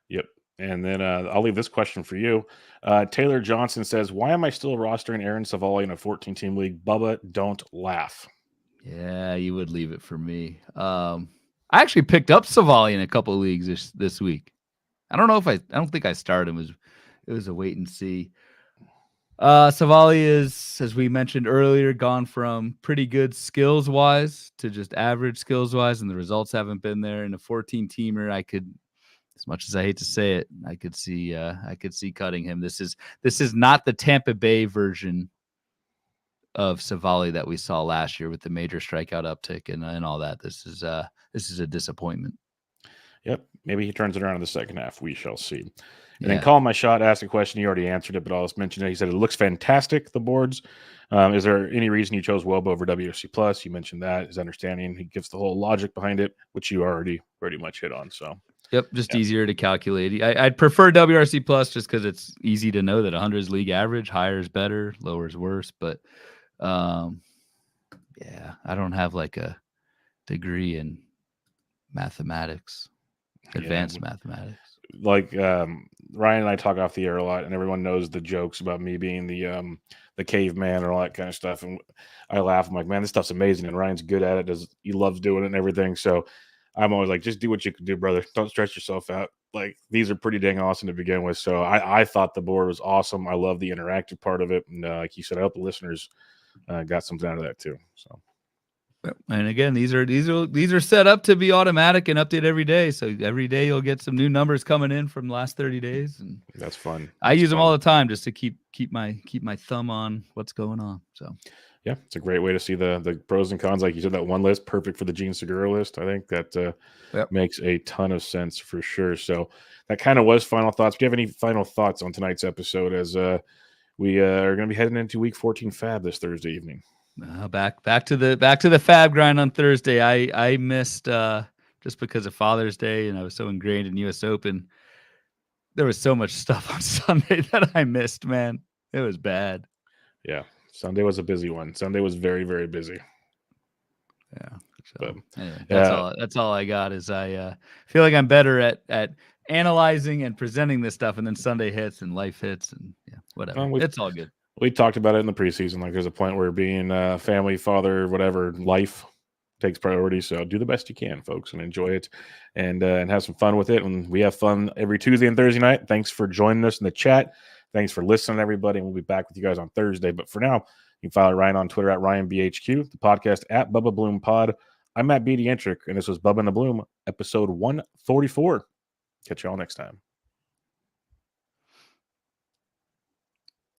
Yep. And then I'll leave this question for you. Taylor Johnson says, why am I still rostering Aaron Savali in a 14-team league? Bubba, don't laugh. Yeah, you would leave it for me. I actually picked up Savali in a couple of leagues this week. I don't think I started him. It was a wait and see. Savali is, as we mentioned earlier, gone from pretty good skills wise to just average skills wise, and the results haven't been there. In a 14-teamer, I could, as much as I hate to say it, I could see cutting him. This is not the Tampa Bay version of Savali that we saw last year with the major strikeout uptick and all that. This is a disappointment. Yep. Maybe he turns it around in the second half. We shall see. And then Call My Shot asked a question. You already answered it, but I'll just mention it. He said it looks fantastic, the boards. Is there any reason you chose Wobo over WRC Plus? You mentioned that, his understanding. He gives the whole logic behind it, which you already pretty much hit on. So yep, just easier to calculate. I'd prefer WRC Plus just because it's easy to know that 100 is league average, higher is better, lower is worse. But I don't have like a degree in mathematics, advanced mathematics. Like Ryan and I talk off the air a lot, and everyone knows the jokes about me being the caveman or all that kind of stuff. And I laugh. I'm like, man, this stuff's amazing. And Ryan's good at it. He loves doing it and everything. So I'm always like, just do what you can do, brother. Don't stress yourself out. Like, these are pretty dang awesome to begin with. So I thought the board was awesome. I love the interactive part of it. And like you said, I hope the listeners got something out of that too. So. And again, these are set up to be automatic and update every day. So every day you'll get some new numbers coming in from the last 30 days, and that's fun. I use them all the time just to keep my thumb on what's going on. So yeah, it's a great way to see the pros and cons. Like you said, that one list, perfect for the Gene Segura list. I think that makes a ton of sense for sure. So that kind of was final thoughts. Do you have any final thoughts on tonight's episode as we are going to be heading into week 14 Fab this Thursday evening? Back to the Fab grind on Thursday. I missed just because of Father's Day, and I was so ingrained in U.S. Open. There was so much stuff on Sunday that I missed, man. It was bad. Yeah, Sunday was a busy one. Sunday was very, very busy. Yeah. So, anyway, that's all I got. Is I feel like I'm better at analyzing and presenting this stuff, and then Sunday hits and life hits, and whatever. It's all good. We talked about it in the preseason. Like, there's a point where being a family, father, whatever, life takes priority. So do the best you can, folks, and enjoy it and have some fun with it. And we have fun every Tuesday and Thursday night. Thanks for joining us in the chat. Thanks for listening, everybody. And we'll be back with you guys on Thursday. But for now, you can follow Ryan on Twitter at RyanBHQ, the podcast at Bubba Bloom Pod. I'm Matt Beatty-Entrick, and this was Bubba and the Bloom, episode 144. Catch you all next time.